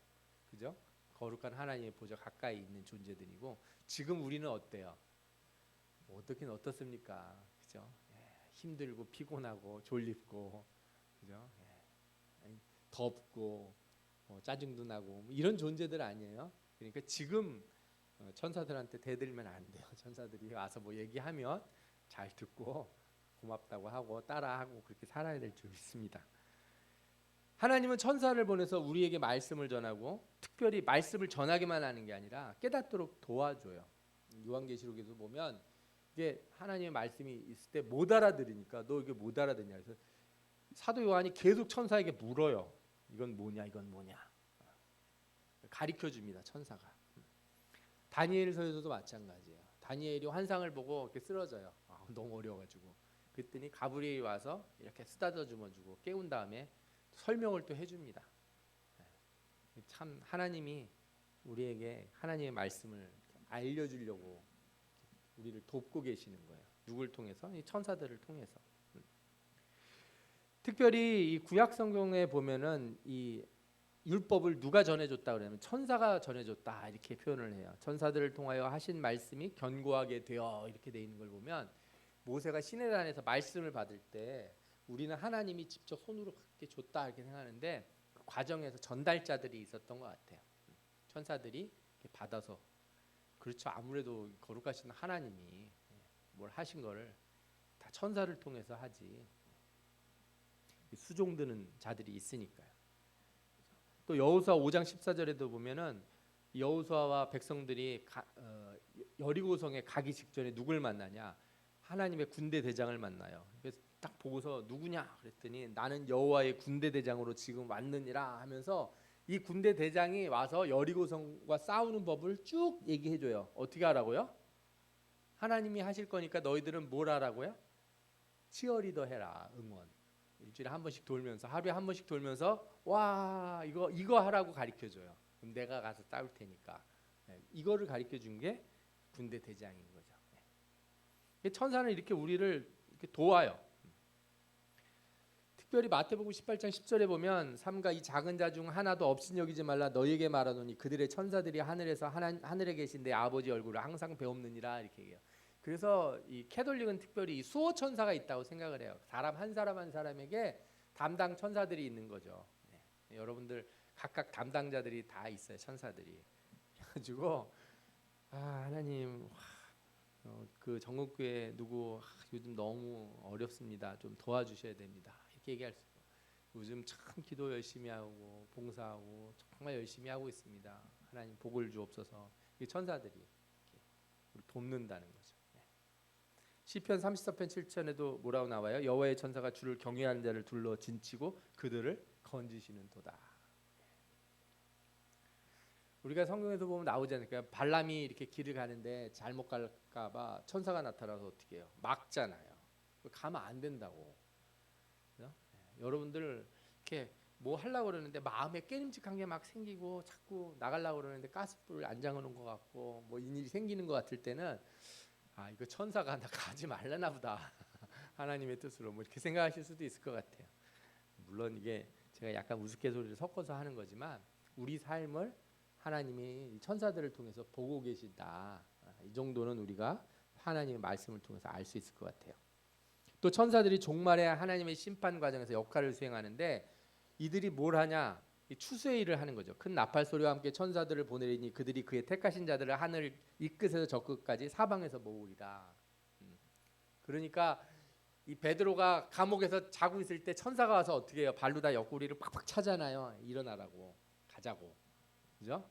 A: 그죠? 거룩한 하나님의 보좌 가까이 있는 존재들이고, 지금 우리는 어때요? 어떻긴 어떻습니까? 그죠? 힘들고 피곤하고 졸립고, 그죠? 덥고 짜증도 나고, 이런 존재들 아니에요? 그러니까 지금 천사들한테 대들면 안 돼요. 천사들이 와서 뭐 얘기하면 잘 듣고 고맙다고 하고 따라하고 그렇게 살아야 될 줄 믿습니다. 하나님은 천사를 보내서 우리에게 말씀을 전하고, 특별히 말씀을 전하기만 하는 게 아니라 깨닫도록 도와줘요. 요한계시록에서 보면 이게 하나님의 말씀이 있을 때 못 알아들으니까, 너 이게 못 알아듣냐, 그래서 사도 요한이 계속 천사에게 물어요. 이건 뭐냐, 이건 뭐냐. 가르쳐 줍니다, 천사가. 다니엘서에서도 마찬가지예요. 다니엘이 환상을 보고 이렇게 쓰러져요. 너무 어려워가지고. 그랬더니 가브리엘이 와서 이렇게 쓰다듬어주고 깨운 다음에 설명을 또 해줍니다. 참 하나님이 우리에게 하나님의 말씀을 알려주려고 우리를 돕고 계시는 거예요. 누굴 통해서? 이 천사들을 통해서. 특별히 이 구약 성경에 보면은 이 율법을 누가 전해줬다 그러면 천사가 전해줬다, 이렇게 표현을 해요. 천사들을 통하여 하신 말씀이 견고하게 되어, 이렇게 돼 있는 걸 보면, 모세가 시내산에서 말씀을 받을 때 우리는 하나님이 직접 손으로 그렇게 줬다, 이렇게 생각하는데 그 과정에서 전달자들이 있었던 것 같아요. 천사들이 이렇게 받아서. 그렇죠. 아무래도 거룩하신 하나님이 뭘 하신 거를 다 천사를 통해서 하지, 수종드는 자들이 있으니까요. 또 여호수아 5장 14절에도 보면은 여호수아와 백성들이 여리고성에 가기 직전에 누굴 만나냐? 하나님의 군대 대장을 만나요. 그래서 딱 보고서 누구냐? 그랬더니 나는 여호와의 군대 대장으로 지금 왔느니라 하면서 이 군대 대장이 와서 여리고성과 싸우는 법을 쭉 얘기해 줘요. 어떻게 하라고요? 하나님이 하실 거니까 너희들은 뭘 하라고요? 치어리더 해라, 응원. 일주일에 한 번씩 돌면서, 하루에 한 번씩 돌면서 와, 이거 하라고 가르쳐 줘요. 그럼 내가 가서 싸울 테니까. 이거를 가르쳐 준 게 군대 대장인 거죠. 천사는 이렇게 우리를 이렇게 도와요. 특별히 마태복음 18장 10절에 보면 삼가 이 작은 자 중 하나도 없인 여기지 말라 너희에게 말하노니 그들의 천사들이 하늘에서 하늘에 계신 내 아버지 얼굴을 항상 배웁느니라 이렇게 얘기해요. 그래서 이 캐톨릭은 특별히 이 수호 천사가 있다고 생각을 해요. 사람 한 사람 한 사람에게 담당 천사들이 있는 거죠. 여러분들 각각 담당자들이 다 있어요. 천사들이. 그래가지고 하나님 그 정국교회 누구 요즘 너무 어렵습니다. 좀 도와주셔야 됩니다. 이렇게 얘기할 수 있고 요즘 참 기도 열심히 하고 봉사하고 정말 열심히 하고 있습니다. 하나님 복을 주옵소서. 이 천사들이 우리 돕는다는 거죠. 시편 34편 7편에도 뭐라고 나와요? 여호와의 천사가 주를 경외하는 자를 둘러 진치고 그들을 건지시는도다. 우리가 성경에서 보면 나오지 않을까요? 발람이 이렇게 길을 가는데 잘못 갈까봐 천사가 나타나서 어떻게 해요? 막잖아요. 가면 안 된다고. 그죠? 여러분들 이렇게 뭐 하려고 그러는데 마음에 깨림직한 게 막 생기고 자꾸 나가려고 그러는데 가스불 안 잠그는 것 같고 뭐 일이 생기는 것 같을 때는 이거 천사가 나 가지 말라나 보다. 하나님의 뜻으로 뭐 이렇게 생각하실 수도 있을 것 같아요. 물론 이게 제가 약간 우스갯소리를 섞어서 하는 거지만 우리 삶을 하나님이 천사들을 통해서 보고 계신다. 이 정도는 우리가 하나님의 말씀을 통해서 알 수 있을 것 같아요. 또 천사들이 종말에 하나님의 심판 과정에서 역할을 수행하는데 이들이 뭘 하냐? 추수의 일을 하는 거죠. 큰 나팔 소리와 함께 천사들을 보내리니 그들이 그의 택하신 자들을 하늘 이 끝에서 저 끝까지 사방에서 모으리라. 그러니까 이 베드로가 감옥에서 자고 있을 때 천사가 와서 어떻게 해요? 발로 다 옆구리를 팍팍 차잖아요. 일어나라고 가자고. 그죠?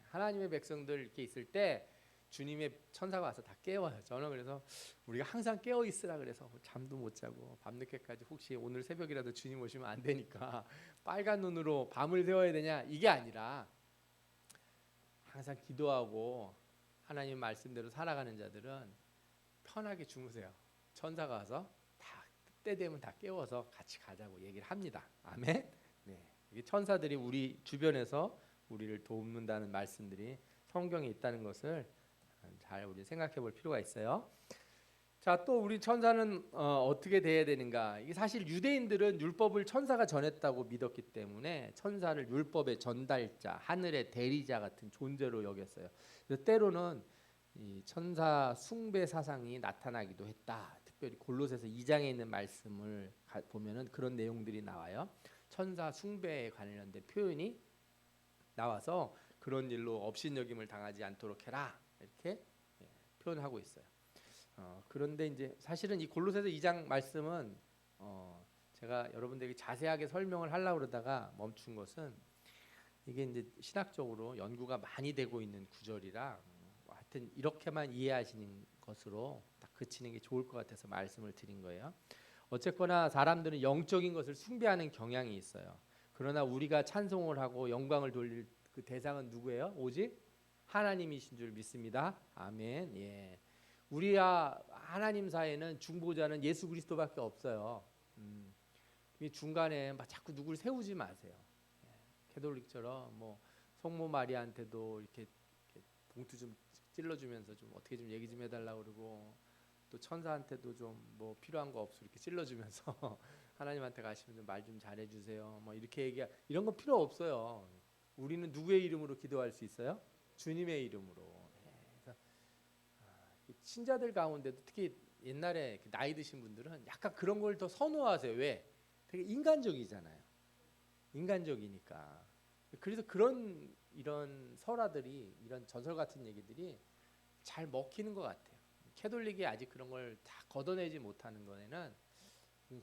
A: 하나님의 백성들 이렇게 있을 때 주님의 천사가 와서 다 깨워요. 저는 그래서 우리가 항상 깨어 있으라 그래서 잠도 못 자고 밤늦게까지 혹시 오늘 새벽이라도 주님 오시면 안 되니까 빨간 눈으로 밤을 새워야 되냐 이게 아니라 항상 기도하고 하나님 말씀대로 살아가는 자들은 편하게 주무세요. 천사가 와서 다 때 되면 다 깨워서 같이 가자고 얘기를 합니다. 아멘. 네, 이게 천사들이 우리 주변에서 우리를 돕는다는 말씀들이 성경에 있다는 것을 잘 우리 생각해 볼 필요가 있어요. 자, 또 우리 천사는 어떻게 돼야 되는가? 이게 사실 유대인들은 율법을 천사가 전했다고 믿었기 때문에 천사를 율법의 전달자, 하늘의 대리자 같은 존재로 여겼어요. 그래서 때로는 이 천사 숭배 사상이 나타나기도 했다. 특별히 골로새서 2장에 있는 말씀을 보면은 그런 내용들이 나와요. 천사 숭배에 관련된 표현이 나와서 그런 일로 업신여김을 당하지 않도록 해라 이렇게 표현하고 있어요. 그런데 이제 사실은 이 골로새서 2장 말씀은 제가 여러분들에게 자세하게 설명을 하려고 그러다가 멈춘 것은 이게 이제 신학적으로 연구가 많이 되고 있는 구절이라 하여튼 이렇게만 이해하시는 것으로 딱 그치는 게 좋을 것 같아서 말씀을 드린 거예요. 어쨌거나 사람들은 영적인 것을 숭배하는 경향이 있어요. 그러나 우리가 찬송을 하고 영광을 돌릴 그 대상은 누구예요? 오직 하나님이신 줄 믿습니다. 아멘. 예. 우리와 하나님 사이에는 중보자는 예수 그리스도밖에 없어요. 이 중간에 막 자꾸 누굴 세우지 마세요. 예. 캐톨릭처럼 뭐 성모 마리아한테도 이렇게 봉투 좀 찔러주면서 좀 어떻게 좀 얘기 좀 해달라고 그러고 또 천사한테도 좀 뭐 필요한 거 없어 이렇게 찔러주면서 하나님한테 가시면 좀 말 좀 잘해주세요. 뭐 이렇게 이런 거 필요 없어요. 우리는 누구의 이름으로 기도할 수 있어요? 주님의 이름으로. 그래서 신자들 가운데도 특히 옛날에 나이 드신 분들은 약간 그런 걸 더 선호하세요. 왜? 되게 인간적이잖아요. 인간적이니까. 그래서 이런 설화들이 이런 전설 같은 얘기들이 잘 먹히는 것 같아요. 캐톨릭이 아직 그런 걸 다 걷어내지 못하는 거에는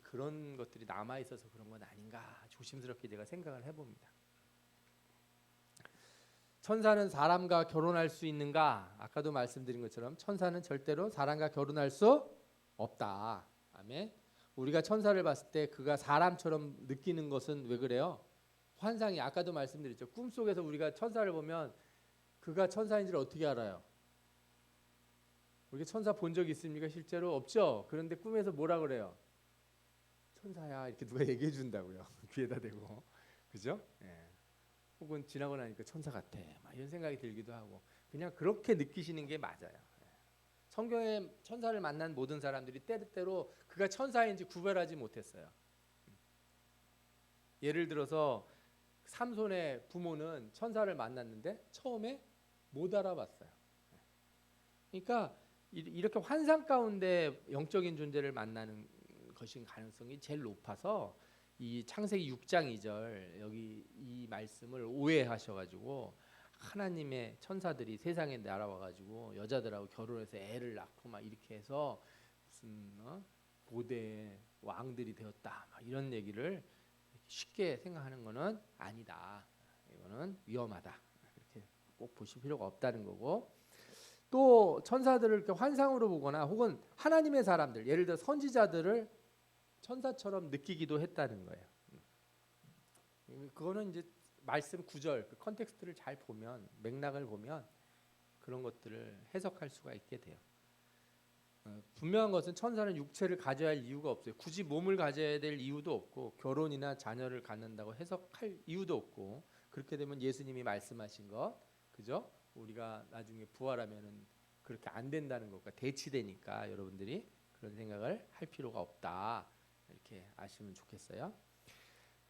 A: 그런 것들이 남아 있어서 그런 건 아닌가 조심스럽게 제가 생각을 해봅니다. 천사는 사람과 결혼할 수 있는가? 아까도 말씀드린 것처럼 천사는 절대로 사람과 결혼할 수 없다. 아멘. 우리가 천사를 봤을 때 그가 사람처럼 느끼는 것은 왜 그래요? 환상이 아까도 말씀드렸죠. 꿈속에서 우리가 천사를 보면 그가 천사인 줄 어떻게 알아요? 우리가 천사 본 적 있습니까? 실제로 없죠. 그런데 꿈에서 뭐라 그래요? 천사야 이렇게 누가 얘기해 준다고요. 귀에다 대고. 그죠? 예. 혹은 지나고 나니까 천사 같아. 막 이런 생각이 들기도 하고 그냥 그렇게 느끼시는 게 맞아요. 성경에 천사를 만난 모든 사람들이 때때로 그가 천사인지 구별하지 못했어요. 예를 들어서 삼손의 부모는 천사를 만났는데 처음에 못 알아봤어요. 그러니까 이렇게 환상 가운데 영적인 존재를 만나는 것인 가능성이 제일 높아서 이 창세기 6장 2절 여기 이 말씀을 오해하셔가지고 하나님의 천사들이 세상에 날아와가지고 여자들하고 결혼해서 애를 낳고 막 이렇게 해서 무슨 고대 왕들이 되었다 막 이런 얘기를 쉽게 생각하는 것은 아니다. 이거는 위험하다. 그렇게 꼭 보실 필요가 없다는 거고. 또 천사들을 이렇게 환상으로 보거나 혹은 하나님의 사람들 예를 들어 선지자들을 천사처럼 느끼기도 했다는 거예요. 그거는 이제 말씀 구절 그 컨텍스트를 잘 보면 맥락을 보면 그런 것들을 해석할 수가 있게 돼요. 분명한 것은 천사는 육체를 가져야 할 이유가 없어요. 굳이 몸을 가져야 될 이유도 없고 결혼이나 자녀를 갖는다고 해석할 이유도 없고 그렇게 되면 예수님이 말씀하신 것 그죠? 우리가 나중에 부활하면은 그렇게 안 된다는 것과 대치되니까 여러분들이 그런 생각을 할 필요가 없다. 이렇게 아시면 좋겠어요.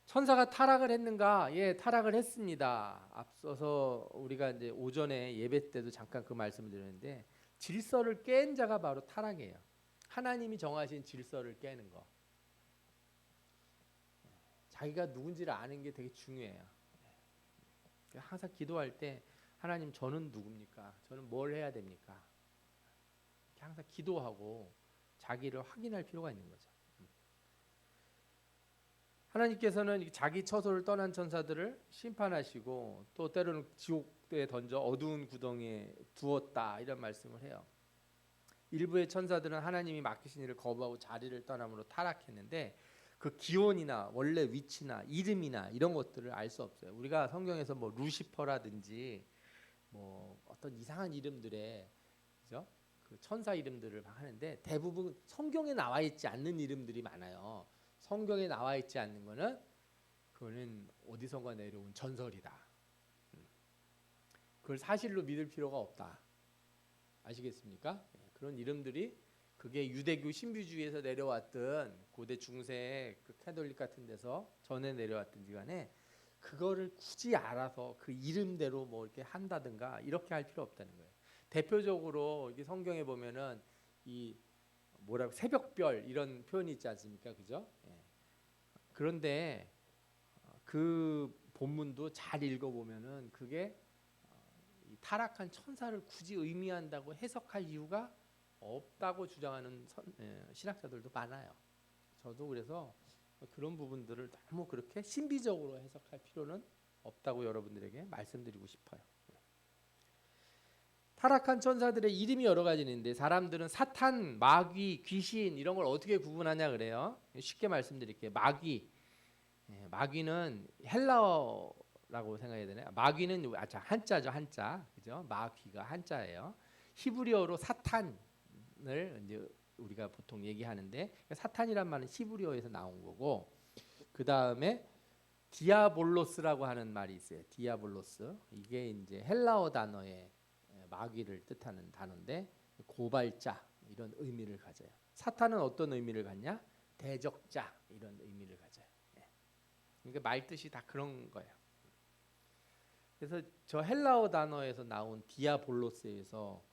A: 천사가 타락을 했는가? 예, 타락을 했습니다. 앞서서 우리가 이제 오전에 예배 때도 잠깐 그 말씀을 드렸는데 질서를 깬 자가 바로 타락이에요. 하나님이 정하신 질서를 깨는 거. 자기가 누군지를 아는 게 되게 중요해요. 항상 기도할 때 하나님 저는 누굽니까? 저는 뭘 해야 됩니까? 항상 기도하고 자기를 확인할 필요가 있는 거죠. 하나님께서는 자기 처소를 떠난 천사들을 심판하시고 또 때로는 지옥에 던져 어두운 구덩이에 두었다 이런 말씀을 해요. 일부의 천사들은 하나님이 맡기신 일을 거부하고 자리를 떠남으로 타락했는데 그 기원이나 원래 위치나 이름이나 이런 것들을 알 수 없어요. 우리가 성경에서 뭐 루시퍼라든지 뭐 어떤 이상한 이름들의 그죠? 그 천사 이름들을 막 하는데 대부분 성경에 나와 있지 않는 이름들이 많아요. 성경에 나와 있지 않는 거는 그거는 어디선가 내려온 전설이다. 그걸 사실로 믿을 필요가 없다. 아시겠습니까? 그런 이름들이 그게 유대교 신비주의에서 내려왔던 고대 중세 그 캐톨릭 같은 데서 전해 내려왔든지 간에 그거를 굳이 알아서 그 이름대로 뭐 이렇게 한다든가 이렇게 할 필요 없다는 거예요. 대표적으로 이게 성경에 보면은 이 뭐라고 새벽별 이런 표현이 있지 않습니까? 그죠? 예. 그런데 그 본문도 잘 읽어보면은 그게 이 타락한 천사를 굳이 의미한다고 해석할 이유가 없다고 주장하는 신학자들도 많아요. 저도 그래서 그런 부분들을 너무 그렇게 신비적으로 해석할 필요는 없다고 여러분들에게 말씀드리고 싶어요. 타락한 천사들의 이름이 여러 가지 있는데 사람들은 사탄, 마귀, 귀신 이런 걸 어떻게 구분하냐 그래요. 쉽게 말씀드릴게요. 마귀는 헬라어라고 생각해야 되나요? 마귀는 한자죠, 한자. 그죠? 마귀가 한자예요. 히브리어로 사탄을 이제 우리가 보통 얘기하는데 사탄이란 말은 히브리어에서 나온 거고 그다음에 디아볼로스라고 하는 말이 있어요. 디아볼로스. 이게 이제 헬라어 단어의 마귀를 뜻하는 단어인데 고발자 이런 의미를 가져요. 사탄은 어떤 의미를 갖냐? 대적자 이런 의미를 가져요. 그러니까 말 뜻이 다 그런 거예요. 그래서 저 헬라어 단어에서 나온 디아볼로스에서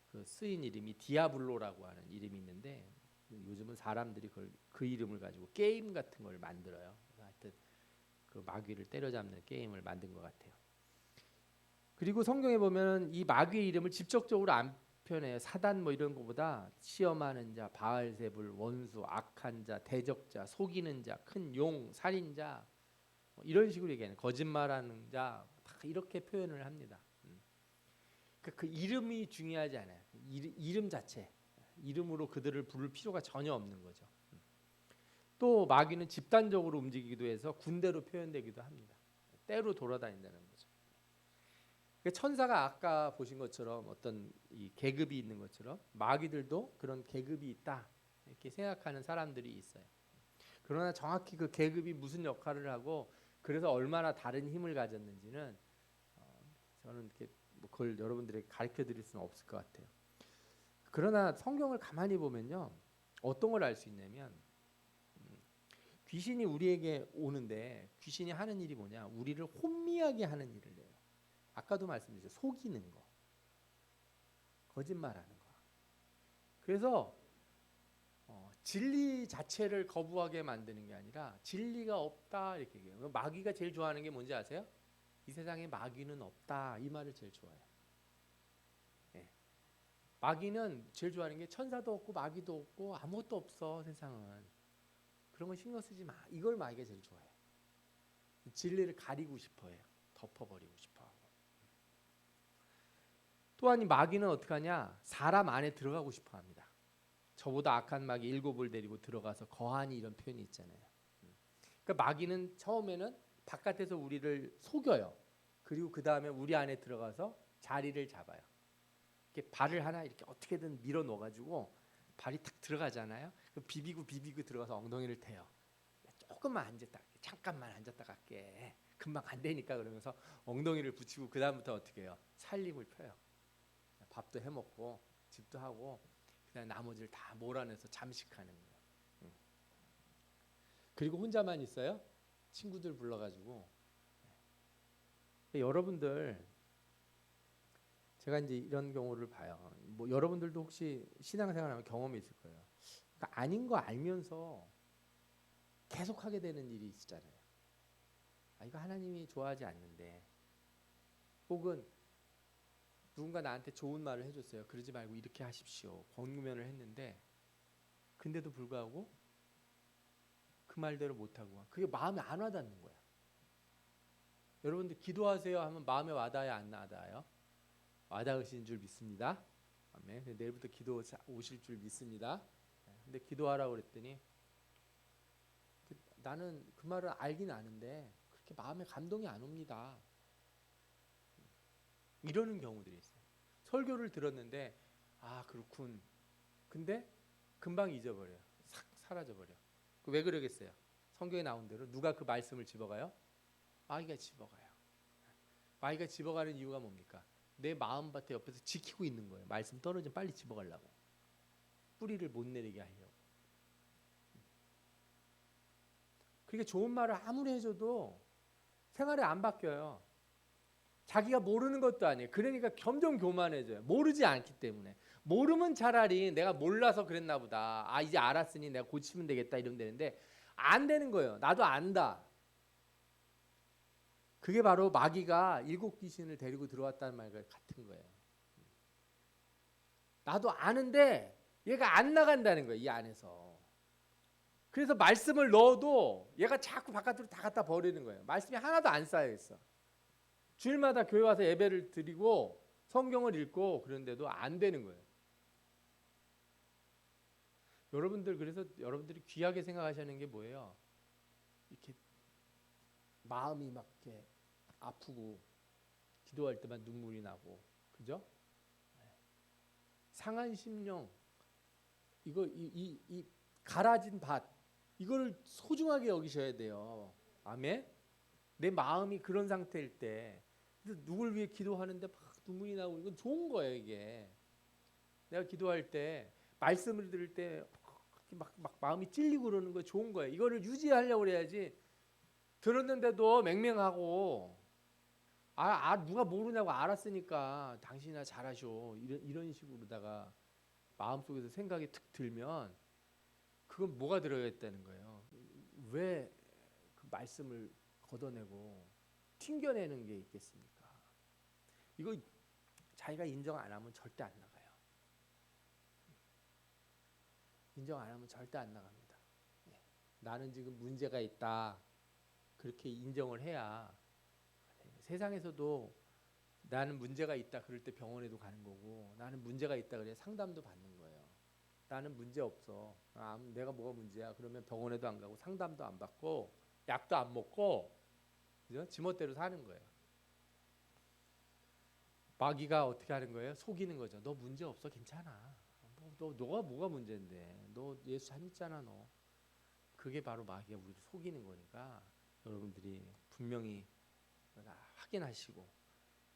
A: 그 쓰인 이름이 디아블로라고 하는 이름이 있는데 요즘은 사람들이 그 이름을 가지고 게임 같은 걸 만들어요. 하여튼 그 마귀를 때려잡는 게임을 만든 것 같아요. 그리고 성경에 보면 이 마귀의 이름을 직접적으로 안 표현해요. 사단 뭐 이런 것보다 시험하는 자, 바알세불, 원수, 악한 자, 대적자, 속이는 자, 큰 용, 살인자 뭐 이런 식으로 얘기하는 거짓말하는 자 다 이렇게 표현을 합니다. 그 이름이 중요하지 않아요. 이름 자체, 이름으로 그들을 부를 필요가 전혀 없는 거죠. 또 마귀는 집단적으로 움직이기도 해서 군대로 표현되기도 합니다. 때로 돌아다닌다는 거죠. 천사가 아까 보신 것처럼 어떤 이 계급이 있는 것처럼 마귀들도 그런 계급이 있다 이렇게 생각하는 사람들이 있어요. 그러나 정확히 그 계급이 무슨 역할을 하고 그래서 얼마나 다른 힘을 가졌는지는 저는 이렇게 뭐 그걸 여러분들에게 가르쳐 드릴 수는 없을 것 같아요. 그러나 성경을 가만히 보면요, 어떤 걸 알 수 있냐면 귀신이 우리에게 오는데 귀신이 하는 일이 뭐냐? 우리를 혼미하게 하는 일을 해요. 아까도 말씀드렸죠. 속이는 거, 거짓말하는 거. 그래서 진리 자체를 거부하게 만드는 게 아니라 진리가 없다 이렇게 얘기해요. 마귀가 제일 좋아하는 게 뭔지 아세요? 이 세상에 마귀는 없다 이 말을 제일 좋아해요. 예. 마귀는 제일 좋아하는 게 천사도 없고 마귀도 없고 아무것도 없어 세상은. 그런 거 신경 쓰지 마. 이걸 마귀가 제일 좋아해요. 진리를 가리고 싶어해요. 덮어버리고 싶어하고. 또한 이 마귀는 어떻게 하냐? 사람 안에 들어가고 싶어합니다. 저보다 악한 마귀 7을 데리고 들어가서 거하니 이런 표현이 있잖아요. 그러니까 마귀는 처음에는 바깥에서 우리를 속여요. 그리고 그 다음에 우리 안에 들어가서 자리를 잡아요. 이렇게 발을 하나 이렇게 어떻게든 밀어 넣어가지고 발이 탁 들어가잖아요. 비비고 들어가서 엉덩이를 대요. 조금만 앉았다 갈게. 잠깐만 앉았다 갈게. 금방 안 되니까 그러면서 엉덩이를 붙이고 그 다음부터 어떻게 해요? 살림을 펴요. 밥도 해먹고 집도 하고 그다음 나머지를 다 몰아내서 잠식하는 거예요. 그리고 혼자만 있어요. 친구들 불러가지고. 여러분들 제가 이제 이런 경우를 봐요. 뭐 여러분들도 혹시 신앙생활하면 경험이 있을 거예요. 그러니까 아닌 거 알면서 계속 하게 되는 일이 있잖아요. 아, 이거 하나님이 좋아하지 않는데, 혹은 누군가 나한테 좋은 말을 해줬어요. 그러지 말고 이렇게 하십시오. 권면을 했는데, 근데도 불구하고 그 말대로 못하고 그게 마음에 안 와닿는 거야. 여러분들 기도하세요 하면 마음에 와닿아야 안 와닿아요? 와닿으신 줄 믿습니다. 아멘. 내일부터 기도 오실 줄 믿습니다. 근데 기도하라고 그랬더니 나는 그 말을 알긴 아는데 그렇게 마음에 감동이 안 옵니다. 이러는 경우들이 있어요. 설교를 들었는데 아 그렇군. 근데 금방 잊어버려요. 싹 사라져버려. 왜 그러겠어요? 성경에 나온 대로 누가 그 말씀을 집어가요? 마귀가 집어가요. 마귀가 집어가는 이유가 뭡니까? 내 마음밭에 옆에서 지키고 있는 거예요. 말씀 떨어지면 빨리 집어가려고. 뿌리를 못 내리게 하려고. 그러니까 좋은 말을 아무리 해줘도 생활에 안 바뀌어요. 자기가 모르는 것도 아니에요. 그러니까 점점 교만해져요. 모르지 않기 때문에. 모르면 차라리 내가 몰라서 그랬나 보다. 아 이제 알았으니 내가 고치면 되겠다 이러면 되는데 안 되는 거예요. 나도 안다. 그게 바로 마귀가 7귀신을 데리고 들어왔다는 말과 같은 거예요. 나도 아는데 얘가 안 나간다는 거예요. 이 안에서. 그래서 말씀을 넣어도 얘가 자꾸 바깥으로 다 갖다 버리는 거예요. 말씀이 하나도 안 쌓여 있어. 주일마다 교회 와서 예배를 드리고 성경을 읽고 그런데도 안 되는 거예요. 여러분들 그래서 여러분들이 귀하게 생각하시는 게 뭐예요? 이렇게 마음이 막 이렇게 아프고 기도할 때만 눈물이 나고 그죠? 상한 심령 이거 이 갈아진 밭 이거를 소중하게 여기셔야 돼요. 아멘. 내 마음이 그런 상태일 때 누굴 위해 기도하는데 막 눈물이 나고 이건 좋은 거예요 이게. 내가 기도할 때 말씀을 들을 때 막 마음이 찔리고 그러는 거 좋은 거예요. 이거를 유지하려고 그래야지 들었는데도 맹맹하고 누가 모르냐고 알았으니까 당신이나 잘하셔 이런 식으로다가 마음속에서 생각이 툭 들면 그건 뭐가 들어야겠다는 거예요. 왜 그 말씀을 걷어내고 튕겨내는 게 있겠습니까? 이거 자기가 인정 안 하면 절대 안 나가요. 인정 안 하면 절대 안 나갑니다. 나는 지금 문제가 있다. 그렇게 인정을 해야 세상에서도 나는 문제가 있다 그럴 때 병원에도 가는 거고 나는 문제가 있다 그래야 상담도 받는 거예요. 나는 문제 없어. 내가 뭐가 문제야? 그러면 병원에도 안 가고 상담도 안 받고 약도 안 먹고 그죠? 지멋대로 사는 거예요. 마귀가 어떻게 하는 거예요? 속이는 거죠. 너 문제 없어. 괜찮아. 너가 뭐가 문제인데? 너 예수 잘 믿잖아 너. 그게 바로 마귀가 우리를 속이는 거니까 여러분들이 분명히 확인하시고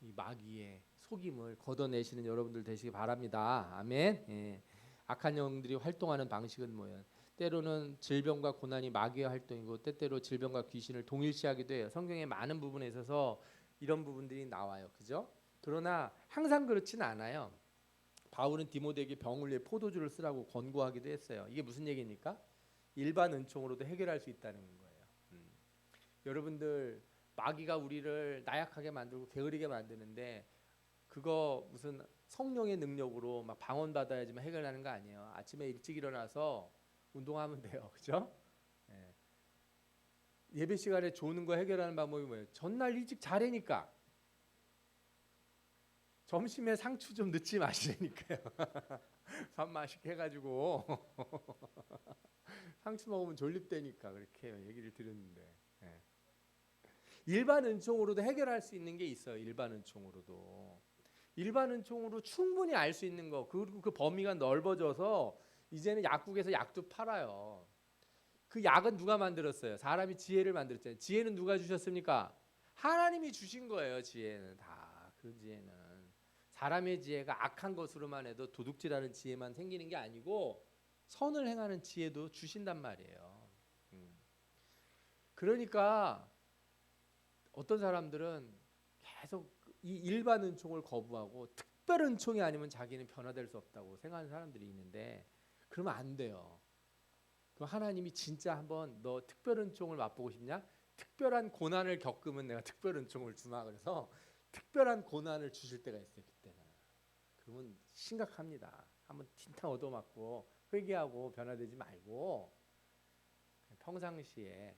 A: 이 마귀의 속임을 걷어내시는 여러분들 되시기 바랍니다. 아멘. 예. 악한 영들이 활동하는 방식은 뭐예요? 때로는 질병과 고난이 마귀의 활동이고 때때로 질병과 귀신을 동일시하기도 해요. 성경의 많은 부분에 있어서 이런 부분들이 나와요. 그죠? 그러나 항상 그렇지는 않아요. 바울은 디모데에게 병을 위해 포도주를 쓰라고 권고하기도 했어요. 이게 무슨 얘기입니까? 일반 은총으로도 해결할 수 있다는 거예요. 여러분들 마귀가 우리를 나약하게 만들고 게으르게 만드는데 그거 무슨 성령의 능력으로 막 방언받아야지만 해결하는 거 아니에요. 아침에 일찍 일어나서 운동하면 돼요. 그죠? 예. 예배 시간에 조는 거 해결하는 방법이 뭐예요? 전날 일찍 자래니까. 점심에 상추 좀 넣지 마시라니까요. 밥 맛있게 해가지고 상추 먹으면 졸립대니까 그렇게 얘기를 드렸는데. 예. 일반 은총으로도 해결할 수 있는 게 있어요. 일반 은총으로도. 일반 은총으로 충분히 알 수 있는 거. 그리고 그 범위가 넓어져서 이제는 약국에서 약도 팔아요. 그 약은 누가 만들었어요? 사람이 지혜를 만들었잖아요. 지혜는 누가 주셨습니까? 하나님이 주신 거예요. 지혜는 다. 그 지혜는 사람의 지혜가 악한 것으로만 해도 도둑질하는 지혜만 생기는 게 아니고 선을 행하는 지혜도 주신단 말이에요. 그러니까 어떤 사람들은 계속 이 일반 은총을 거부하고 특별 은총이 아니면 자기는 변화될 수 없다고 생각하는 사람들이 있는데 그러면 안 돼요. 그럼 하나님이 진짜 한번 너 특별 은총을 맛보고 싶냐? 특별한 고난을 겪으면 내가 특별 은총을 주마. 그래서 특별한 고난을 주실 때가 있어요. 그때는. 그러면 심각합니다. 한번 틴탕 얻어맞고 회개하고 변화되지 말고 평상시에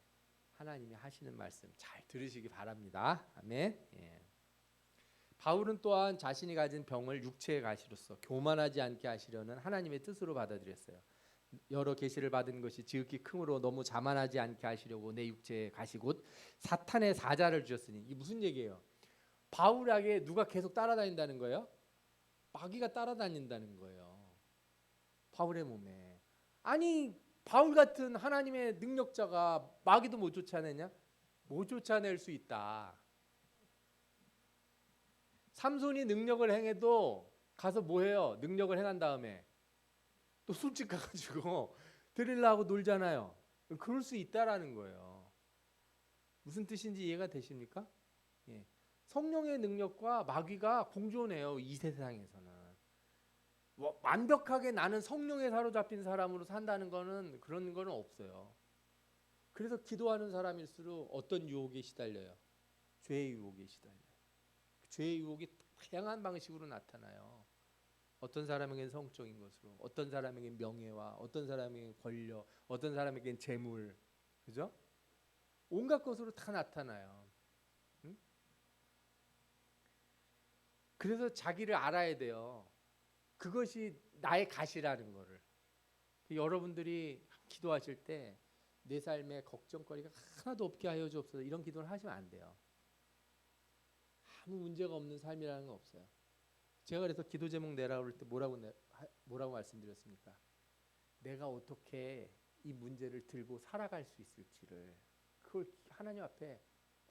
A: 하나님이 하시는 말씀 잘 들으시기 바랍니다. 아멘. 예. 바울은 또한 자신이 가진 병을 육체의 가시로서 교만하지 않게 하시려는 하나님의 뜻으로 받아들였어요. 여러 계시를 받은 것이 지극히 크므로 너무 자만하지 않게 하시려고 내 육체의 가시 곧 사탄의 사자를 주셨으니. 이게 무슨 얘기예요? 바울에게 누가 계속 따라다닌다는 거예요? 마귀가 따라다닌다는 거예요. 바울의 몸에. 아니 바울 같은 하나님의 능력자가 마귀도 못 쫓아내냐? 못 쫓아낼 수 있다. 삼손이 능력을 행해도 가서 뭐해요? 능력을 행한 다음에 또 술집 가가지고 드릴라하고 놀잖아요. 그럴 수 있다라는 거예요. 무슨 뜻인지 이해가 되십니까? 예. 성령의 능력과 마귀가 공존해요. 이 세상에서는. 완벽하게 나는 성령에 사로잡힌 사람으로 산다는 거는 그런 거는 없어요. 그래서 기도하는 사람일수록 어떤 유혹에 시달려요? 죄의 유혹에 시달려요. 죄의 유혹이 다양한 방식으로 나타나요. 어떤 사람에게는 성적인 것으로, 어떤 사람에게는 명예와, 어떤 사람에게는 권력, 어떤 사람에게는 재물, 그죠? 온갖 것으로 다 나타나요. 응? 그래서 자기를 알아야 돼요. 그것이 나의 가시라는 거를. 여러분들이 기도하실 때 내 삶에 걱정거리가 하나도 없게 하여 주옵소서 이런 기도를 하시면 안 돼요. 아무 문제가 없는 삶이라는 건 없어요. 제가 그래서 기도 제목 내라고 할 때 뭐라고 말씀드렸습니까? 내가 어떻게 이 문제를 들고 살아갈 수 있을지를 그걸 하나님 앞에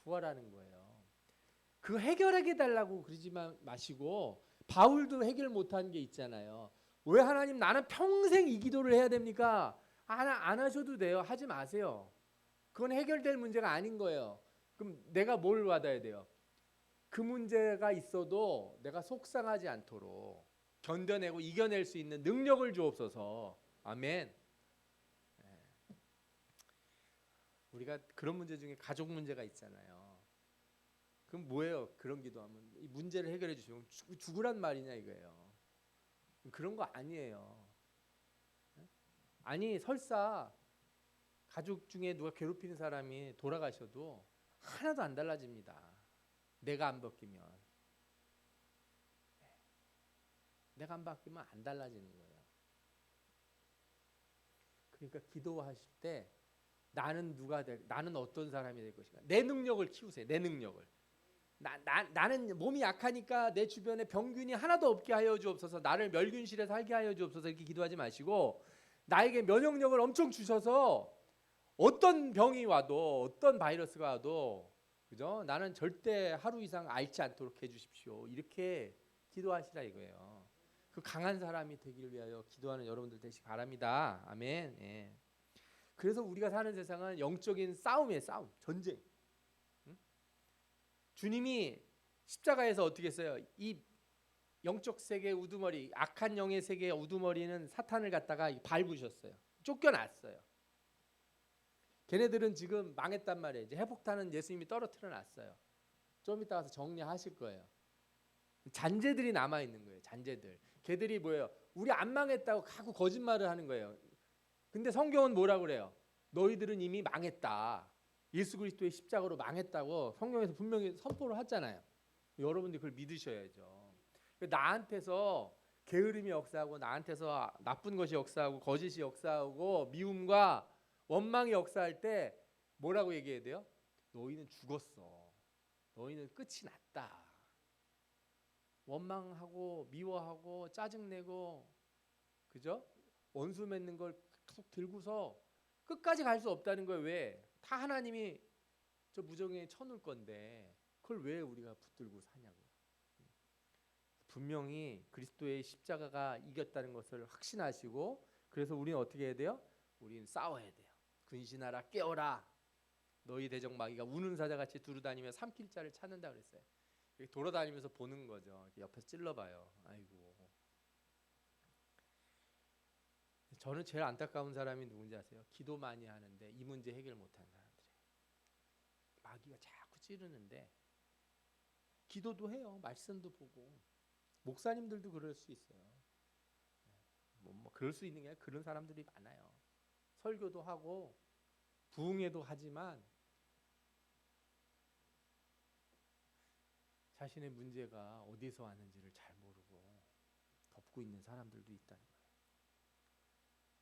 A: 구하라는 거예요. 그 해결하게 달라고 그러지 마시고 바울도 해결 못한 게 있잖아요. 왜 하나님 나는 평생 이 기도를 해야 됩니까? 안 하셔도 돼요. 하지 마세요. 그건 해결될 문제가 아닌 거예요. 그럼 내가 뭘 받아야 돼요? 그 문제가 있어도 내가 속상하지 않도록 견뎌내고 이겨낼 수 있는 능력을 주옵소서. 아멘. 우리가 그런 문제 중에 가족 문제가 있잖아요. 그럼 뭐예요? 그런 기도하면 이 문제를 해결해 주시면 죽으란 말이냐 이거예요. 그런 거 아니에요. 아니 설사 가족 중에 누가 괴롭히는 사람이 돌아가셔도 하나도 안 달라집니다. 내가 안 바뀌면. 내가 안 바뀌면 안 달라지는 거예요. 그러니까 기도하실 때 나는 어떤 사람이 될 것인가? 내 능력을 키우세요. 내 능력을. 나는 몸이 약하니까 내 주변에 병균이 하나도 없게 하여 주옵소서. 나를 멸균실에 살게 하여 주옵소서. 이렇게 기도하지 마시고 나에게 면역력을 엄청 주셔서 어떤 병이 와도 어떤 바이러스가 와도 그죠? 나는 절대 하루 이상 앓지 않도록 해주십시오. 이렇게 기도하시라 이거예요. 그 강한 사람이 되기를 위하여 기도하는 여러분들 되시기 바랍니다. 아멘. 예. 그래서 우리가 사는 세상은 영적인 싸움이에요. 싸움, 전쟁. 응? 주님이 십자가에서 어떻게 했어요? 이 영적 세계의 우두머리, 악한 영의 세계의 우두머리는 사탄을 갖다가 밟으셨어요. 쫓겨났어요. 걔네들은 지금 망했단 말이에요. 이제 해폭탄은 예수님이 떨어뜨려 놨어요. 좀 이따 가서 정리하실 거예요. 잔재들이 남아 있는 거예요. 잔재들. 걔들이 뭐예요? 우리 안 망했다고 자꾸 거짓말을 하는 거예요. 근데 성경은 뭐라고 그래요? 너희들은 이미 망했다. 예수 그리스도의 십자가로 망했다고 성경에서 분명히 선포를 하잖아요. 여러분들이 그걸 믿으셔야죠. 나한테서 게으름이 역사하고 나한테서 나쁜 것이 역사하고 거짓이 역사하고 미움과 원망이 역사할 때 뭐라고 얘기해야 돼요? 너희는 죽었어. 너희는 끝이 났다. 원망하고 미워하고 짜증내고 그죠? 원수 맺는 걸 계속 들고서 끝까지 갈 수 없다는 거예요. 왜? 다 하나님이 저 무정에 쳐놓을 건데 그걸 왜 우리가 붙들고 사냐고요. 분명히 그리스도의 십자가가 이겼다는 것을 확신하시고 그래서 우리는 어떻게 해야 돼요? 우리는 싸워야 돼요. 근신하라 깨어라. 너희 대적 마귀가 우는 사자같이 두루다니며 삼킬 자를 찾는다 그랬어요. 이렇게 돌아다니면서 보는 거죠. 이렇게 옆에서 찔러봐요. 아이고. 저는 제일 안타까운 사람이 누군지 아세요? 기도 많이 하는데 이 문제 해결 못하는 사람들이에요. 마귀가 자꾸 찌르는데 기도도 해요. 말씀도 보고 목사님들도 그럴 수 있어요. 뭐 그럴 수 있는 게 아니라 그런 사람들이 많아요. 설교도 하고 부흥회도 하지만 자신의 문제가 어디서 왔는지를 잘 모르고 덮고 있는 사람들도 있다는 거예요.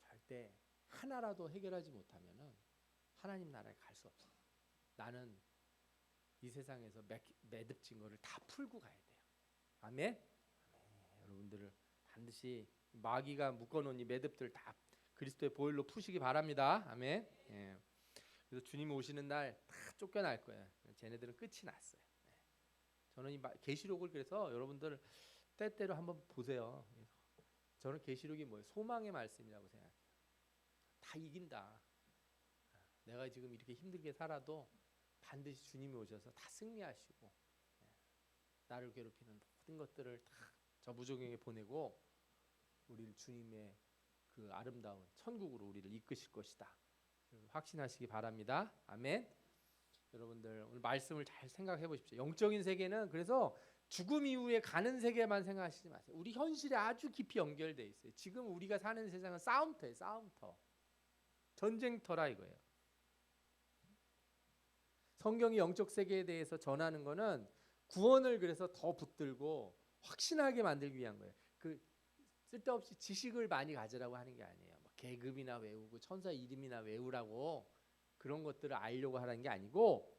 A: 절대 하나라도 해결하지 못하면은 하나님 나라에 갈 수 없어요. 나는 이 세상에서 매듭진 거를 다 풀고 가야 돼요. 아멘. 아멘. 여러분들을 반드시 마귀가 묶어놓은 이 매듭들 다 그리스도의 보혈로 푸시기 바랍니다. 아멘. 예. 그래서 주님이 오시는 날 다 쫓겨날 거예요. 쟤네들은 끝이 났어요. 예. 저는 이 계시록을 그래서 여러분들 때때로 한번 보세요. 저는 계시록이 뭐예요? 소망의 말씀이라고 생각해요. 다 이긴다. 내가 지금 이렇게 힘들게 살아도 반드시 주님이 오셔서 다 승리하시고 나를 괴롭히는 모든 것들을 다 저 무적행에 보내고 우리를 주님의 그 아름다운 천국으로 우리를 이끄실 것이다. 확신하시기 바랍니다. 아멘. 여러분들 오늘 말씀을 잘 생각해 보십시오. 영적인 세계는 그래서 죽음 이후에 가는 세계만 생각하시지 마세요. 우리 현실에 아주 깊이 연결돼 있어요. 지금 우리가 사는 세상은 싸움터예요. 싸움터. 전쟁터라 이거예요. 성경이 영적 세계에 대해서 전하는 거는 구원을 그래서 더 붙들고 확신하게 만들기 위한 거예요. 그 쓸데없이 지식을 많이 가지라고 하는 게 아니에요. 막 계급이나 외우고 천사 이름이나 외우라고 그런 것들을 알려고 하는 게 아니고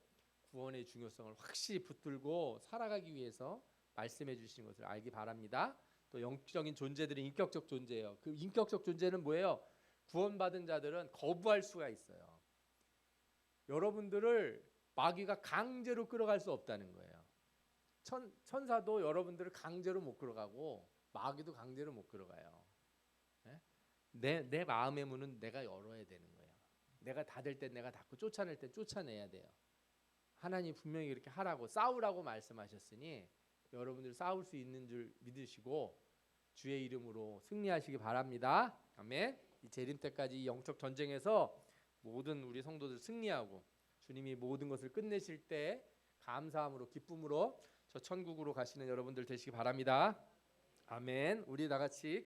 A: 구원의 중요성을 확실히 붙들고 살아가기 위해서 말씀해 주시는 것을 알기 바랍니다. 또 영적인 존재들은 인격적 존재예요. 그 인격적 존재는 뭐예요? 구원받은 자들은 거부할 수가 있어요. 여러분들을 마귀가 강제로 끌어갈 수 없다는 거예요. 천사도 여러분들을 강제로 못 끌어가고 마귀도 강제로 못 끌어가요. 내 마음의 문은 내가 열어야 되는 거예요. 내가 닫을 땐 내가 닫고 쫓아낼 땐 쫓아내야 돼요. 하나님 분명히 이렇게 하라고 싸우라고 말씀하셨으니 여러분들 싸울 수 있는 줄 믿으시고 주의 이름으로 승리하시기 바랍니다. 아멘. 이 재림 때까지 이 영적 전쟁에서 모든 우리 성도들 승리하고 주님이 모든 것을 끝내실 때 감사함으로 기쁨으로 저 천국으로 가시는 여러분들 되시기 바랍니다. 아멘. 우리 다 같이